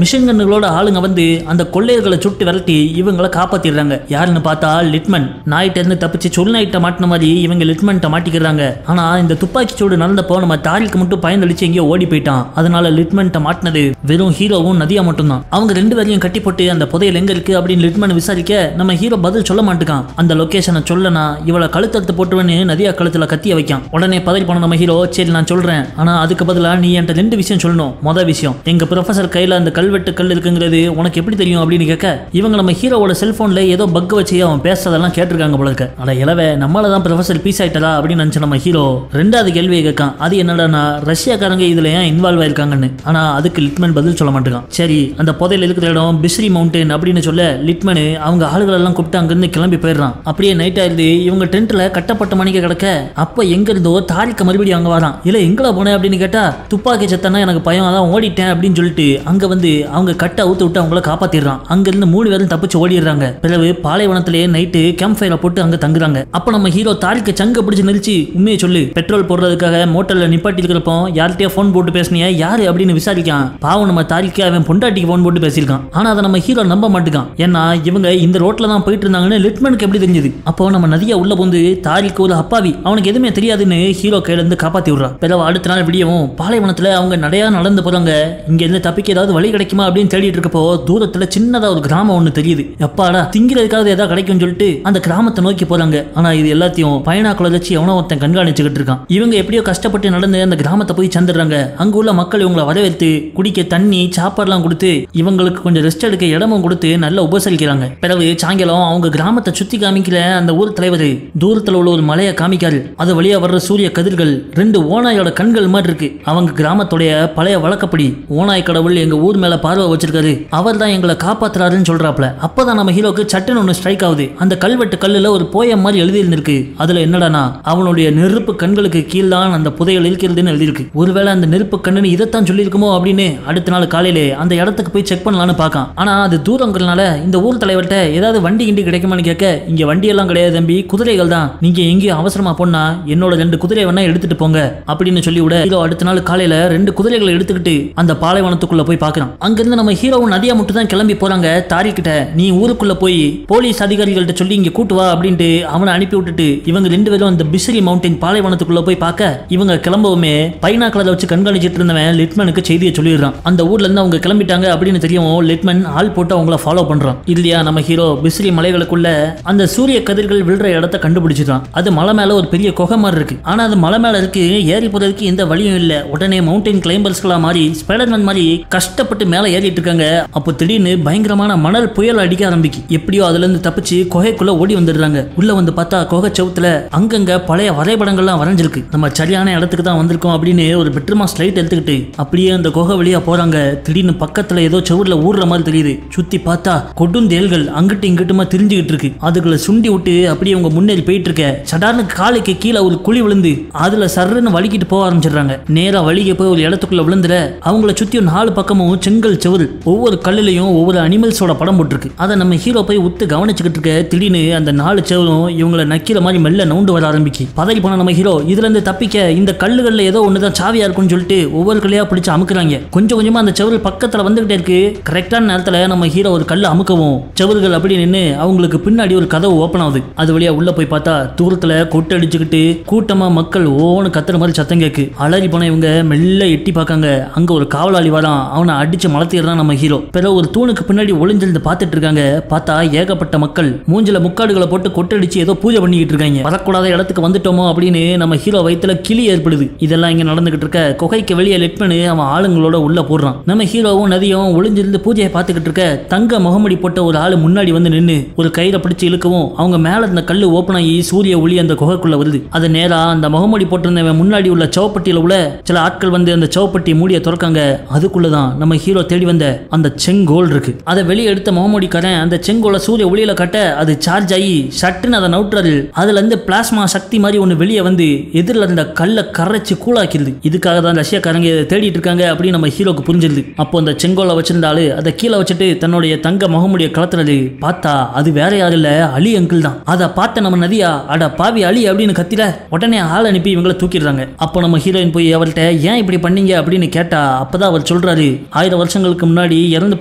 Speaker 1: மிஷின் கன்னுகளோட ஆளுங்க வந்து அந்த கொள்ளையர்களை சுட்டு விரட்டி இவங்களை காப்பாத்திடுறாங்க. யாருன்னு பார்த்தா லிட்மன். நாய்ட்ட இருந்து தப்பிச்சு சொல் நாய்ட்ட மாட்டின மாதிரி இவங்க லிட்மன்ட்ட மாட்டிக்கிறாங்க. ஆனா இந்த துப்பாக்கி சூடு நடந்தப்போ நம்ம தாரிக்கு மட்டும் பயந்தளிச்சு எங்கேயோ ஓடி போயிட்டான். அதனால லிட்மன்ட்ட மாட்டினது வெறும் ஹீரோவும் நதியா மட்டும்தான். அவங்க 2 பேரையும் கட்டி போட்டு அந்த புதையல் எங்க இருக்கு அப்படின்னு லிட்மன் விசாரிக்க நம்ம ஹீரோ பதில் சொல்ல மாட்டான். அந்த லொகேஷனை சொல்லனா இவளை கழுத்தறுத்து போட்டுவன்னு நதியா கழுத்துல கத்திய வைக்கான். உடனே பதறி போன நம்ம ஹீரோ சரி நான் சொல்றேன், ஆனா அதுக்கு பதிலா நீ என்கிட்ட 2 விஷயம் சொல்லணும். மொதல் விஷயம், எங்க ப்ரொஃபசர் கையில அந்த கல்வெட்டு கல் இருக்குங்கிறது உனக்கு எப்படி தெரியும் அப்படின்னு கேட்க இவங்க நம்ம ஹீரோவோட செல்போன்ல ஏதோ பக் வச்சு அவன் பேசுறதெல்லாம் கேட்டிருக்காங்க போல இருக்கு. அட இளவே நம்மளதான் ப்ரொஃபசர் பீஸ் ஆயிட்டா அப்படின்னு நினைச்ச நம்ம ஹீரோ 2வது கேள்வியை கேட்கான். அது என்னடா ரஷ்யாக்காரங்க இதுல ஏன் இன்வால்வ் ஆயிருக்காங்கன்னு. ஆனா அதுக்கு லிட்மன் பதில் சொல்ல மாட்டான். சரி அந்த புதையல் இருக்கிற இடம் பிஸ்ரி மவுண்டன் அப்படின்னு சொல்ல லிட்மன் அவங்க ஆளுகள் எல்லாம் கூப்பிட்டு அங்கிருந்து கிளம்பி போயிடுறான். அப்படியே நைட் ஆயிடுது. இவங்க டென்ட்ல கட்டப்பட்ட மணிக்கு கிடக்க அப்ப எங்க இருந்தோ தாரிக்க மறுபடியும் அங்க வரான். இல்ல எங்கடா போனேன் அப்படின்னு கேட்டா துப்பாக்கி சத்தனா எனக்கு பயம் அதான் ஓடிட்டேன் அப்படின்னு சொல்லிட்டு அங்க வந்து அவங்க கட்ட அவுத்து விட்டு அவங்கள காப்பாத்திடுறான். அங்க இருந்து 3 பேரும் தப்பிச்சு ஓடிடுறாங்க. பிறகு பாலைவனத்திலேயே நைட்டு கேம்ப் ஃபயரை போட்டு அங்க தங்குறாங்க. அப்ப நம்ம ஹீரோ தாரிக்க சங்க பிடிச்சு நிறுத்தி உண்மையை சொல்லு, பெட்ரோல் போடுறதுக்காக மோட்டர்ல நிப்பாட்டி இருக்கிறப்போ யார்கிட்டயே போன் போட்டு பேசினியா யாரு அப்படின்னு விசாரிக்கான். பாவம் நம்ம தாரிக்க அவன் பொண்டாட்டிக்கு போன் போட்டு பேசியிருக்கான். ஆனா அதை நம்ம ஹீரோ நம்ப மாட்டான். ஏன்னா இவங்க இந்த ரோட்ல தான் போயிட்டு இருந்தாங்கன்னு லிட்மனுக்கு எப்படி தெரிஞ்சது. அப்போ நம்ம நதியா உள்ள போந்து தாரிக்கு ஒரு அப்பாவி அவனுக்கு எதுவுமே தெரியாதுன்னு ஹீரோ கையில இருந்து காப்பாத்தி விடுறான். பிறகு அடுத்த நாள் விடியவும் பாலைவனத்துல அவங்க நடையா நடந்து போறாங்க. இங்க இருந்து தப்பிக்க ஏதாவது வழி கிடைக்குமா அப்படின்னு தேடிட்டு இருக்கப்போ தூரத்துல சின்னதா ஒரு கிராமம் ஒண்ணு தெரியுது. எப்பாடா திங்கிறதுக்காவது ஏதாவது கிடைக்கும் சொல்லிட்டு அந்த கிராமத்தை நோக்கி போறாங்க. ஆனா இது எல்லாத்தையும் பைனாக்குள்ள வச்சு எவனோ ஒருத்தன் கண்காணிச்சுக்கிட்டு இருக்கான். இவங்க எப்படியோ கஷ்டப்பட்டு நடந்து அந்த கிராமத்தை போய் சேர்ந்துடுறாங்க. அங்க உள்ள மக்கள் இவங்களை வரவேற்று குடிக்க தண்ணி சாப்பாடுலாம் கொடுத்து இவங்களுக்கு கொஞ்சம் ரெஸ்ட் எடுக்க இடமும் கொடுத்து நல்லா உபசரிக்கிறாங்க. பிறகு சாயங்காலம் அவங்க கிராமத்தை சுத்தி காமிக்கிற அந்த ஊர் தலைவர் தூரத்துல உள்ள ஒரு மலையை காமிக்காரு. அது வழியா வர்ற சூரிய கதிர்கள் 2 ஓநாயோட கண்கள் மாதிரி இருக்கு. அவங்க கிராமத்துடைய பழைய வழக்கப்படி ஓநாய் கடவுள் எங்க ஊர் மேல பார்வை வச்சிருக்காரு, அவர் தான் எங்களை காப்பாத்துறாருன்னு சொல்றாப்ல. அப்பதான் நம்ம ஹீரோக்கு சட்டுன்னு ஒண்ணு ஸ்ட்ரைக் ஆகுது. அந்த கல்வெட்டு கல்லுல ஒரு போயம் மாதிரி எழுதி இருந்திருக்கு. அதுல என்னடானா அவனுடைய நெருப்பு கண்களுக்கு கீழ் தான் அந்த புதையல் இருக்கிறதுன்னு எழுதியிருக்கு. ஒருவேளை அந்த நெருப்பு கண்ணுன்னு இதைத்தான் சொல்லியிருக்குமோ அப்படின்னு அடுத்த நாள் காலையிலே அந்த இடத்துக்கு போய் செக் பண்ணலான்னு பார்க்கான். ஆனா அது தூரங்கிறதுனால இந்த ஊர் தலைவர்கிட்ட ஏதாவது வண்டி கிண்டி கிடைக்குமான்னு கேட்க இங்க வண்டி எல்லாம் கிடையாது தம்பி, குதிரைகள் தான். நீங்க எங்கேயும் அவசரமா போனா என்னோட 2 குதிரை வேணா எடுத்துட்டு போங்க அப்படின்னு சொல்லி விட ஹீரோ அடுத்த நாள் காலையில 2 குதிரைகளை எடுத்துக்கிட்டு அந்த பாலைவனத்துக்குள்ள போய் பார்க்கறான். அங்கிருந்து நம்ம ஹீரோவும் நதியா மட்டும் தான் கிளம்பி போறாங்க. தாரிக்கிட்ட நீ ஊருக்குள்ள போய் போலீஸ் அதிகாரிகள்ட்ட சொல்லி இங்க கூட்டு வா அப்படின்ட்டு அவனை அனுப்பி விட்டுட்டு இவங்க 2 பேரும் அந்த பிஸ்ரி மவுண்டன் பாலைவனத்துக்குள்ள போய் பார்க்க இவங்க கிளம்பவுமே பைனாக்குலரை வச்சு கண்காணிச்சிட்டு இருந்தவன் லிட்மனுக்கு செய்தியை சொல்லிடுறான். அந்த ஊர்ல இருந்து அவங்க கிளம்பிட்டாங்க அப்படின்னு தெரியும். லிட்மன் ஆள் போட்டு அவங்கள ஃபாலோ பண்றான். இல்லையா நம்ம ஹீரோ பிஸ்ரி மலைகளுக்குள்ள அந்த சூரிய கதிர்கள் விழுற இடத்தை கண்டுபிடிச்சிட்டான். அது மலை மேல ஒரு பெரிய குகை மாதிரி இருக்கு. ஆனா அது மலை மேல இருக்கு, ஏறி போறதுக்கு எந்த வழியும் இல்ல. உடனே மவுண்டன் கிளைம்பர்ஸ்களா மாதிரி ஸ்பைடர்மேன் மாதிரி கஷ்டப்பட்டு மேல ஏறிட்டு இருக்காங்க. அப்போ திடீர்னு பயங்கரமான மணல் புயல் அடிக்க ஆரம்பிக்கு. எப்படியோ அதுல இருந்து தப்பிச்சு குகைக்குள்ள ஓடி வந்துடுறாங்க. உள்ள வந்து பார்த்தா குகை செவுத்துல அங்கங்க பழைய வரைபடங்கள்லாம் வரைஞ்சிருக்கு. நம்ம சரியான இடத்துக்கு தான் வந்திருக்கோம் அப்படின்னு ஒரு பெட்ரூமா ஸ்லைட் எடுத்துக்கிட்டு அப்படியே அந்த குகை வழியா போறாங்க. திடீர்னு பக்கத்துல ஏதோ செவுர்ல ஊர்ற மாதிரி தெரியுது. சுத்தி பார்த்தா கொடுந்தேல்கள் அங்கிட்டு இங்கிட்டுமா திரிஞ்சுக்கிட்டு இருக்கு. அதுக்குள்ள சுண்டி விட்டு அப்படியே அவங்க முன்னேறி போயிட்டு இருக்க சடார்னு காலுக்கு கீழே ஒரு குழி விழுந்து அதுல சர்ன்னு வலிக்கிட்டு போக ஆரம்பிச்சிடுறாங்க. நேரா வலிக்க போய் ஒரு இடத்துக்குள்ள விழுந்துற அவங்கள சுத்தி 4 பக்கமும் செங்கல் செவுரு, ஒவ்வொரு கல்லுலையும் ஒவ்வொரு அனிமல்ஸோட படம் போட்டிருக்கு. அதை நம்ம ஹீரோ போய் உத்து கவனிச்சுக்கிட்டு இருக்க திடீர்னு அந்த 4 செவரும் இவங்களை நக்கிற மாதிரி மெல்ல நவுண்டு வர ஆரம்பிக்கு. பதறி போன நம்ம ஹீரோ இதுல இருந்து தப்பிக்க இந்த கல்லுகள்ல ஏதோ ஒண்ணுதான் சாவியா இருக்கும்னு சொல்லிட்டு ஒவ்வொரு கல்லையா பிடிச்சு அமுக்குறாங்க. கொஞ்சம் கொஞ்சமா அந்த செவரு பக்கத்துல வந்துகிட்டே இருக்கு. கரெக்டான நேரத்துல நம்ம ஹீரோ ஒரு கல்லை அமுக்கவும் செவர்கள் அப்படி நின்று அவங்களுக்கு பின்னாடி ஒரு கதவு ஓப்பன் ஆகுது. அது வழியா உள்ள போய் பார்த்தா தூரத்துல கொட்டு அடிச்சுக்கிட்டு கூட்டமா மக்கள் ஓன்னு கத்துற மாதிரி சத்தம் கேக்கு. அலறி போன இவங்க மெல்ல எட்டி பார்க்காங்க. அங்க ஒரு காவலாளி வரான். அவனை அடிச்சு மலத்திடுறான் நம்ம ஹீரோ. பிறகு ஒரு தூணுக்கு பின்னாடி ஒளிஞ்சிருந்து பார்த்துட்டு இருக்காங்க. பார்த்தா ஏகப்பட்ட மக்கள் மூஞ்சில முக்காடுகளை போட்டு கொட்டடிச்சு ஏதோ பூஜை பண்ணிக்கிட்டு இருக்காங்க. வரக்கூடாத இடத்துக்கு வந்துட்டோமோ அப்படின்னு நம்ம ஹீரோ வயித்துல கிளி ஏற்படுது. இதெல்லாம் இங்க நடந்துகிட்டு இருக்க குகைக்கு வெளியே லெட் பண்ணி அவன் ஆளுங்களோட உள்ள போடுறான். நம்ம ஹீரோவும் நதியும் ஒளிஞ்சிருந்து பூஜையை பார்த்துக்கிட்டு இருக்க தங்க முகமுடி போட்ட ஒரு ஆளு முன்னாடி வந்து நின்று ஒரு கயிறை பிடிச்சு இழுக்கவும் அவங்க மேல இருந்த கல்லு ஓப்பன் ஆகி சூரிய ஒளி அந்த குகைக்குள்ள வருது. அது நேரா அந்த முகமுடி போட்டிருந்தவன் முன்னாடி உள்ள சவப்பட்டியில உள்ள சில ஆட்கள் வந்து அந்த சவப்பட்டி மூடிய திறக்காங்க. அதுக்குள்ளதான் நம்ம ஹீரோ தேடி வந்த அந்த செங்கோல் இருக்கு. அதை வெளியே எடுத்த முகமுடிக்காரன் அந்த செங்கோலை சூரிய ஒளியில கட்ட அது சார்ஜ் ஆகி சட்டுன்னு அதை நவுட்டுறாரு. அதுல இருந்து பிளாஸ்மா சக்தி மாதிரி ஒண்ணு வெளியே வந்து எதிரில் இருந்த கல்லை கரைச்சு கூழாக்கிடுது. இதுக்காக தான் ரஷ்யாக்காரங்க தேடிட்டு இருக்காங்க அப்படின்னு நம்ம ஹீரோக்கு புரிஞ்சிருது. அப்போ அந்த செங்கோலை வச்சிருந்தாலு அதை கீழே வச்சுட்டு தன்னுடைய தங்க முகமுடிய கலத்துறது. பார்த்தா அது வேற யாரும் இல்ல, அலி அங்கிள் தான். அதை பார்த்த நம்ம நதியா அட பாவி அலி அப்படின்னு கத்திர உடனே ஆள் அனுப்பி இவங்களை தூக்கிடுறாங்க. அப்போ நம்ம ஹீரோயின் போய் அவர்கிட்ட ஏன் இப்படி பண்ணீங்க அப்படின்னு கேட்டா அப்பதான் அவர் சொல்றாரு, 1000 வருஷங்களுக்கு முன்னாடி இறந்து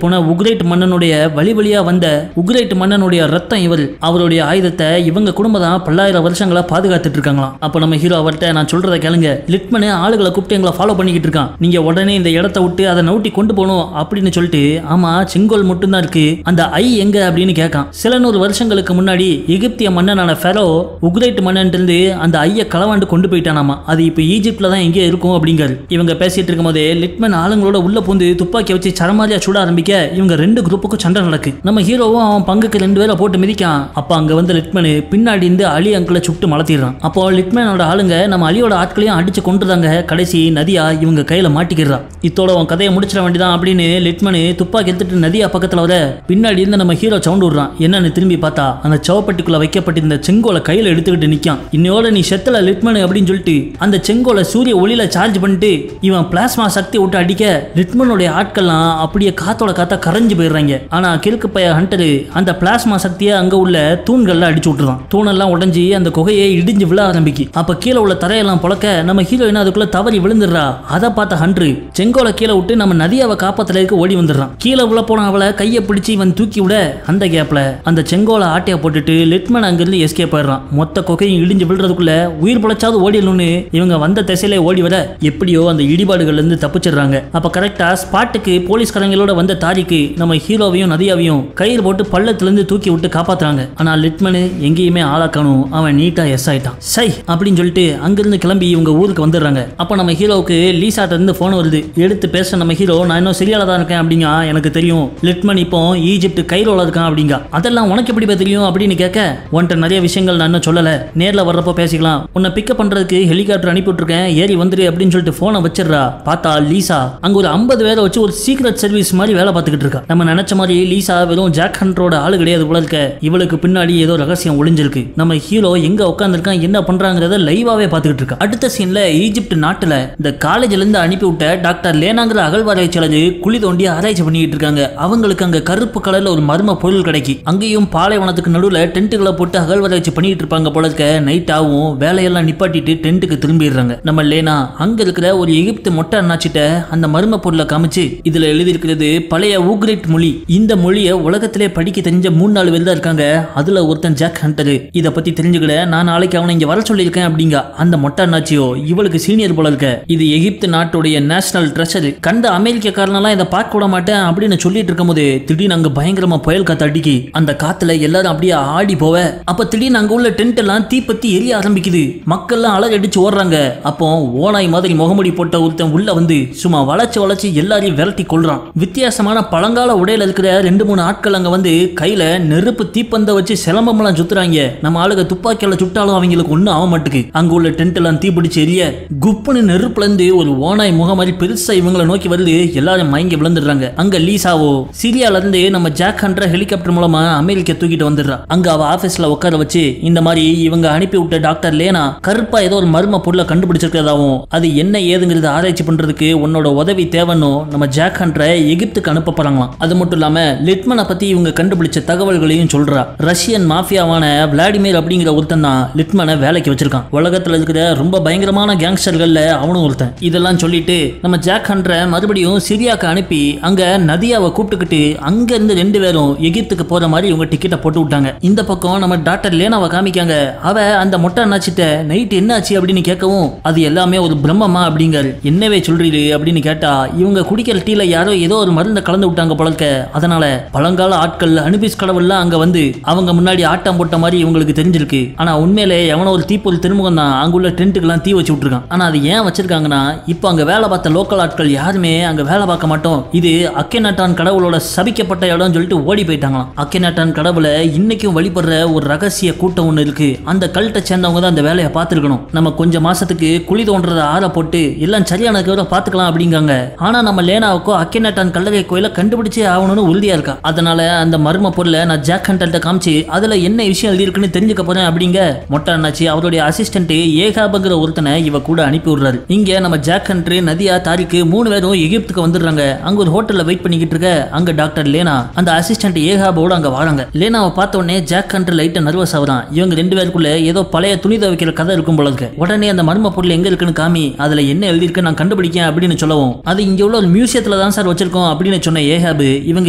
Speaker 1: போன உக்ரைட் மன்னனுடைய வழி வழியா வந்த உக்ரைட் மன்னனுடைய ரத்தம் இவர். அவருடைய ஆயுதத்தை இவங்க குடும்பம் தான் பல்லாயிரம் வருஷங்களா பாதுகாத்துட்டு இருக்காங்களாம். அப்ப நம்ம ஹீரோ அவர்கிட்ட, நான் சொல்றதை கேளுங்க, லிட்மன் ஆளுகளை கூப்பிட்டு எங்களை ஃபாலோ பண்ணிக்கிட்டு இருக்கான், நீங்க உடனே இந்த இடத்தை விட்டு அதை நவுட்டி கொண்டு போகணும் அப்படின்னு சொல்லிட்டு, ஆமா செங்கோல் மட்டும்தான் இருக்கு, அந்த ஐ எங்க அப்படின்னு கேட்கான். சில 100 வருஷங்களுக்கு முன்னாடி எகிப்திய மன்னனான ஃபெரோ உக்ரைட் மன்னன் இருந்து அந்த ஐய களவாண்டு கொண்டு போயிட்டானாமா. அது இப்ப ஈஜிப்ட்ல தான் எங்கே இருக்கும் அப்படிங்காரு. இவங்க பேசிட்டு இருக்கும் போதே லிட்மன் ஆளுங்களோட உள்ள பூந்து துப்பாக்கி வச்சு சரமாரியா சுட ஆரம்பிக்க இவங்க 2 குரூப்புக்கும் சண்டை நடக்கு. நம்ம ஹீரோவும் அவன் பங்குக்கு 2 பேரை போட்டு மிதிக்கான். அப்ப அங்க வந்து லிட்மன் பின்னாடி இருந்து அலி அங்கிளை சுட்டு மலத்திடுறான். அப்போ லிட்மனோட ஆளுங்க நம்ம அலியோட ஆட்களையும் அடிச்சு கொண்டுதாங்க. கடைசி நதியா இவங்க கையில மாட்டிக்கிறான். இத்தோட அவன் கதையை முடிச்சிட வேண்டியதான் அப்படின்னு லிட்மன் துப்பாக்கி எடுத்துட்டு நதியா பக்கத்துல வர பின்னாடி இருந்து நம்ம ஹீரோ சவுண்ட் விடுறான். என்னன்னு திரும்பி பார்த்தா அந்த சவப்பட்டிக்குள்ள வைக்கப்பட்டிருந்த செங்கோலை கையில எடுத்துக்கிட்டு நிக்கான். இன்னோட நீ செத்தல லிட்மன் அப்படின்னு சொல்லிட்டு அந்த செங்கோலை சூரிய ஒளியில சார்ஜ் பண்ணிட்டு இவன் பிளாஸ்மா சக்தி விட்டு அடிக்க லிட்மனுடைய ஆட்கள்லாம் அப்படியே காத்தோட காத்தா கரைஞ்சு போயிடுறாங்க. ஆனா கிழக்கு பைய ஹண்டரு அந்த பிளாஸ்மா சக்தியை அங்க உள்ள தூண்கள்ல அடிச்சு விட்டுறான். தூணெல்லாம் உடஞ்சி அந்த குகையை இடிஞ்சு விழ ஆரம்பிக்கு. அப்ப கீழே உள்ள தரையெல்லாம் புழக்க நம்ம ஹீரோயின் அதுக்குள்ள தவறி விழுந்துடுறா. அதை பார்த்த ஹண்டரு செங்கோலை கீழே விட்டு நம்ம நதியாவை காப்பாத்துறதுக்கு ஓடி வந்துடுறான். கீழே உள்ள போன அவளை கையை பிடிச்சி இவன் தூக்கி விட அந்த கேப்ல அந்த செங்கோலை ஆட்டைய போட்டுட்டு லிட்மன் அங்கிருந்து எஸ்கேப் ஆயிடுறான். மொத்த குகையும் இடிஞ்சு விழுறதுக்குள்ள உயிர் பிழைச்சாவது ஓடிடணும்னு இவங்க வந்த திசையில ஓடி வர எப்படியோ அந்த இடிபாடுகள்ல இருந்து தப்பிச்சிடுறாங்க. அப்ப கரெக்டா ஸ்பாட்டுக்கு போலீஸ்காரங்களோட வந்த தாரிக்கு நம்ம ஹீரோவையும் நதியாவையும் கயிறு போட்டு பள்ளத்துல இருந்து தூக்கி விட்டு காப்பாத்துறாங்க. ஆனா லிட்மன் எங்கேயுமே ஆளாக்கணும், அவன் நீட்டா எஸ் ஆயிட்டான். சை அப்படின்னு சொல்லிட்டு அங்கிருந்து கிளம்பி இவங்க ஊருக்கு வந்துடுறாங்க. அப்ப நம்ம ஹீரோவுக்கு லீசாட்ட இருந்து போன் வருது. எடுத்து பேச நம்ம ஹீரோ, நான் இன்னும் சரியால தான் இருக்கேன் அப்படிங்க, எனக்கு தெரியும் லிட்மன் இப்போ ஈஜிப்ட் கைரோல இருக்கான் அப்படிங்க. அதெல்லாம் உனக்கு எப்படி தெரியும் அப்படின்னு கேட்க, உன்கிட்ட நிறைய விஷயங்கள் நான் இன்னும் சொல்லல, நேர்ல வர்றப்போ பேசிக்கலாம், உன்னை பிக்கப் பண்றதுக்கு ஹெலிகாப்டர் அனுப்பி விட்டுருக்கேன், ஏறி வந்துரு அப்படின்னு சொல்லிட்டு போனை வச்சிடறா. பார்த்தா லீசா அங்க ஒரு 50 பேரை வச்சு ஒரு சீக்ரெட் சர்வீஸ் மாதிரி வேலை பார்த்துக்கிட்டு இருக்கா. நம்ம நினைச்ச மாதிரி லீசா வெறும் ஜாக் ஹண்டரோட ஆளு கிடையாது போல இருக்க. இவளுக்கு பின்னாடி ஏதோ ரகசியம் ஒளிஞ்சிருக்கு. நம்ம ஹீரோ எங்க உட்காந்துருக்கான் என்ன பண்றாங்கிறத லைவாவே பார்த்துக்கிட்டு இருக்கா. அடுத்த சீன்ல ஈஜிப்ட் நாட்டுல இந்த காலேஜ்ல இருந்து அனுப்பி விட்ட டாக்டர் லேனாங்கிற அகழ்வாராய்ச்சியாளர் குழி தோண்டி ஆராய்ச்சி பண்ணிட்டு இருக்காங்க. அவங்களுக்கு அங்க கருப்பு கலர்ல ஒரு மர்ம பொருள் கிடைக்கி. அங்கேயும் பாலைவனத்துக்கு நடுவுல டென்ட்டுகளை போட்டு அகழ்வாராய்ச்சி பண்ணிட்டு இருப்பாங்க போல இருக்க. நைட் ஆகும், வேலையெல்லாம் நிப்பாட்டிட்டு டென்ட்டுக்கு திரும்பிடுறாங்க. நம்ம லேனா அங்க இருக்கிற ஒரு எகிப்து மொட்டை அண்ணாச்சிட்ட அந்த மர்ம பொருளை காமிச்சு, இதுல எழுதி இருக்கிறது பழைய ஊக்ரைட் மொழி. இந்த மொழியை உலகத்திலே படிக்க தெரிஞ்ச 3-4 பேர் தான் இருக்காங்க. அதுல ஒருத்தன் ஜாக் ஹண்டர். இதை பத்தி தெரிஞ்சுக்கிட நான் நாளைக்கு அவனை இங்க வர சொல்லியிருக்கேன் அப்படிங்க. அந்த மொட்டை அண்ணாச்சியோ இவளுக்கு சீனியர் போல இருக்க. இது எகிப்து நாட்டுடைய நேஷனல் ட்ரெஷர். கண்ட அமெரிக்காரனெல்லாம் இதை பார்க்க விட மாட்டேன் அப்படின்னு சொல்லிட்டு இருக்கும் போது திடீர்னு அங்க பயங்கரமா புயல் காத்து அடிக்கி. அந்த காத்துல எல்லாரும் அப்படியே ஆடி போவ. அப்ப திடீர்னு அங்க உள்ள டென்ட் எல்லாம் தீப்பத்தி எரிய ஆரம்பிக்குது. மக்கள் எல்லாம் அலறி அடிச்சு ஓடுறாங்க. அப்போ ஓனாய் மாதிரி முகமுடி போட்ட ஒருத்தன் உள்ள வந்து சும்மா வளைச்சு எல்லாரையும் விரட்டி கொள்றான். வித்தியாசமான பழங்கால உடையில இருக்கிற 2-3 ஆட்கள் அங்க வந்து கையில நெருப்பு தீப்பந்த வச்சு சிலம்பம் எல்லாம் சுத்துறாங்க. நம்ம ஆளுக துப்பாக்கியால சுட்டாலும் அவங்களுக்கு ஒண்ணும் ஆக மாட்டுக்கு. அங்க உள்ள டென்ட் எல்லாம் தீப்பிடிச்சு எரிய குப்புன்னு நெருப்புல இருந்து ஒரு ஓனாய் முகம் மாதிரி பெருசா இவங்களை நோக்கி வருது. எல்லாரும் மயங்கி விழுந்துடுறாங்க. அங்க லீசாவோ சிரியால இருந்து நம்ம ஜாக் ஹண்டர் ஹெலிகாப்டர் மூலமா அமெரிக்கா தூக்கிட்டு வந்துடுறா. அங்க அவ ஆபீஸ்ல உட்கார வச்சு இந்த மாதிரி இவங்க அனுப்பி விட்ட டாக்டர் லேனா கருப்பா ஏதோ ஒரு மர்ம பொருளை கண்டுபிடிச்சிருக்கிறதாவும் அது என்ன ஏதுங்கிறது ஆராய்ச்சி பண்றதுக்கு உன்னோட உதவி தேவைன்னு நம்ம ஜாக் ஹண்டரை எகிப்துக்கு அனுப்ப போறாங்களாம். அது மட்டும் இல்லாம லிட்மனை பத்தி இவங்க கண்டுபிடிச்ச தகவல்களையும் சொல்றா. ரஷ்யன் மாஃபியாவான விளாடிமிர் அப்படிங்கிற ஒருத்தன் தான் லிட்மனை வேலைக்கு வச்சிருக்கான். உலகத்துல இருக்கிற ரொம்ப பயங்கரமான கேங்ஸ்டர்கள்ல அவனும் ஒருத்தன். இதெல்லாம் சொல்லிட்டு நம்ம ஜாக் ஹண்டரை மறுபடியும் சிரியாக்கு அனுப்பி அங்க நதியாவை கூப்பிட்டுக்கிட்டு அங்க இருந்து 2 பேரும் எகிப்துக்கு போற மாதிரி இவங்க டிக்கெட்டை போட்டு விட்டாங்க. இந்த பக்கம் நம்ம டாக்டர் லேனாவை காமிக்காங்க. அவ அந்த மொட்டை அண்ணாச்சிட்ட நைட் என்ன ஆச்சு அப்படின்னு கேட்கவும் அது எல்லாமே ஒரு பிரம்மமா அப்படிங்காரு. என்னவே சொல்றீரு அப்படின்னு கேட்டா இவங்க குடிக்கிற டீல யாரோ ஏதோ ஒரு மருந்தை கலந்து விட்டாங்க போலக்க. அதனால பழங்கால ஆட்கள் அனுபிஸ் கடவுள்லாம் அங்க வந்து அவங்க முன்னாடி ஆட்டம் போட்ட மாதிரி இவங்களுக்கு தெரிஞ்சிருக்கு. ஆனா உண்மையிலே எவனோ ஒரு தீப்பொருள் திருமுகம் தான் அங்குள்ள டென்ட்டுக்கெல்லாம் தீ வச்சு விட்டுருக்கான். ஆனா அது ஏன் வச்சிருக்காங்கன்னா இப்போ அங்க வேலை பார்த்த லோக்கல் ஆட்கள் யாருமே அங்க வேலை பார்க்க மாட்டோம், இது அக்கேனாட்டான் கடவுளோட சபிக்கப்பட்ட இடம் சொல்லிட்டு ஓடி போயிட்டாங்களாம். அக்கேனாட்டான் கடவுளை இன்னைக்கும் வழிபடுற ஒரு ரகசிய கூட்டம் ஒண்ணு இருக்கு. அந்த கல்ட்டை சேர்ந்தவங்க தான் அந்த வேலையை பார்த்துருக்கணும். நம்ம கொஞ்சம் மாசத்துக்கு குழி தோன்றதை ஆற போட்டு எல்லாம் சரியான பார்த்துக்கலாம் அப்படிங்காங்க. ஆனா நம்ம லேனாவுக்கோ அக்கேனாட்டான் கல்லறை கோயிலை கண்டுபிடிச்சே ஆகணும்னு உறுதியா இருக்கா. அதனால அந்த மர்ம பொருளை நான் ஜாக் ஹண்டர்ட்ட காமிச்சு அதுல என்ன விஷயம் எழுதி இருக்குன்னு தெரிஞ்சுக்க போறேன் அப்படிங்க. மொட்டை அண்ணாச்சி அவருடைய அசிஸ்டன்ட் ஏகாபங்கிற ஒருத்தனை இவ கூட அனுப்பி விடுறாரு. இங்க நம்ம ஜாக் ஹண்டர் நதியா தாரிக்கு 3 பேரும் எகிப்துக்கு வந்துடுறாங்க. அங்க ஒரு ஹோட்டல்ல வெயிட் பண்ணிக்கிட்டு இருக்க அங்க டாக்டர் லேனா அந்த அசிஸ்டன்ட் ஏகாபோட அங்க வராங்க. லேனாவை பார்த்த உடனே ஜாக் ஹண்டர் லைட்டா நர்வஸ் ஆகுறான். இவங்க 2 பேருக்குள்ள ஏதோ பழைய துணி துவைக்கிற கதை இருக்கும் போல இருக்கு. உடனே அந்த மர்ம பொருள் எங்க இருக்குன்னு காமி, அதுல என்ன எழுதி இருக்குன்னு நான் நான் கண்டுபிடிக்கேன் அப்படின்னு சொல்லவும், அது இங்க உள்ள ஒரு மியூசியத்துல தான் சார் வச்சிருக்கோம் அப்படின்னு சொன்ன ஏஹாப் இவங்க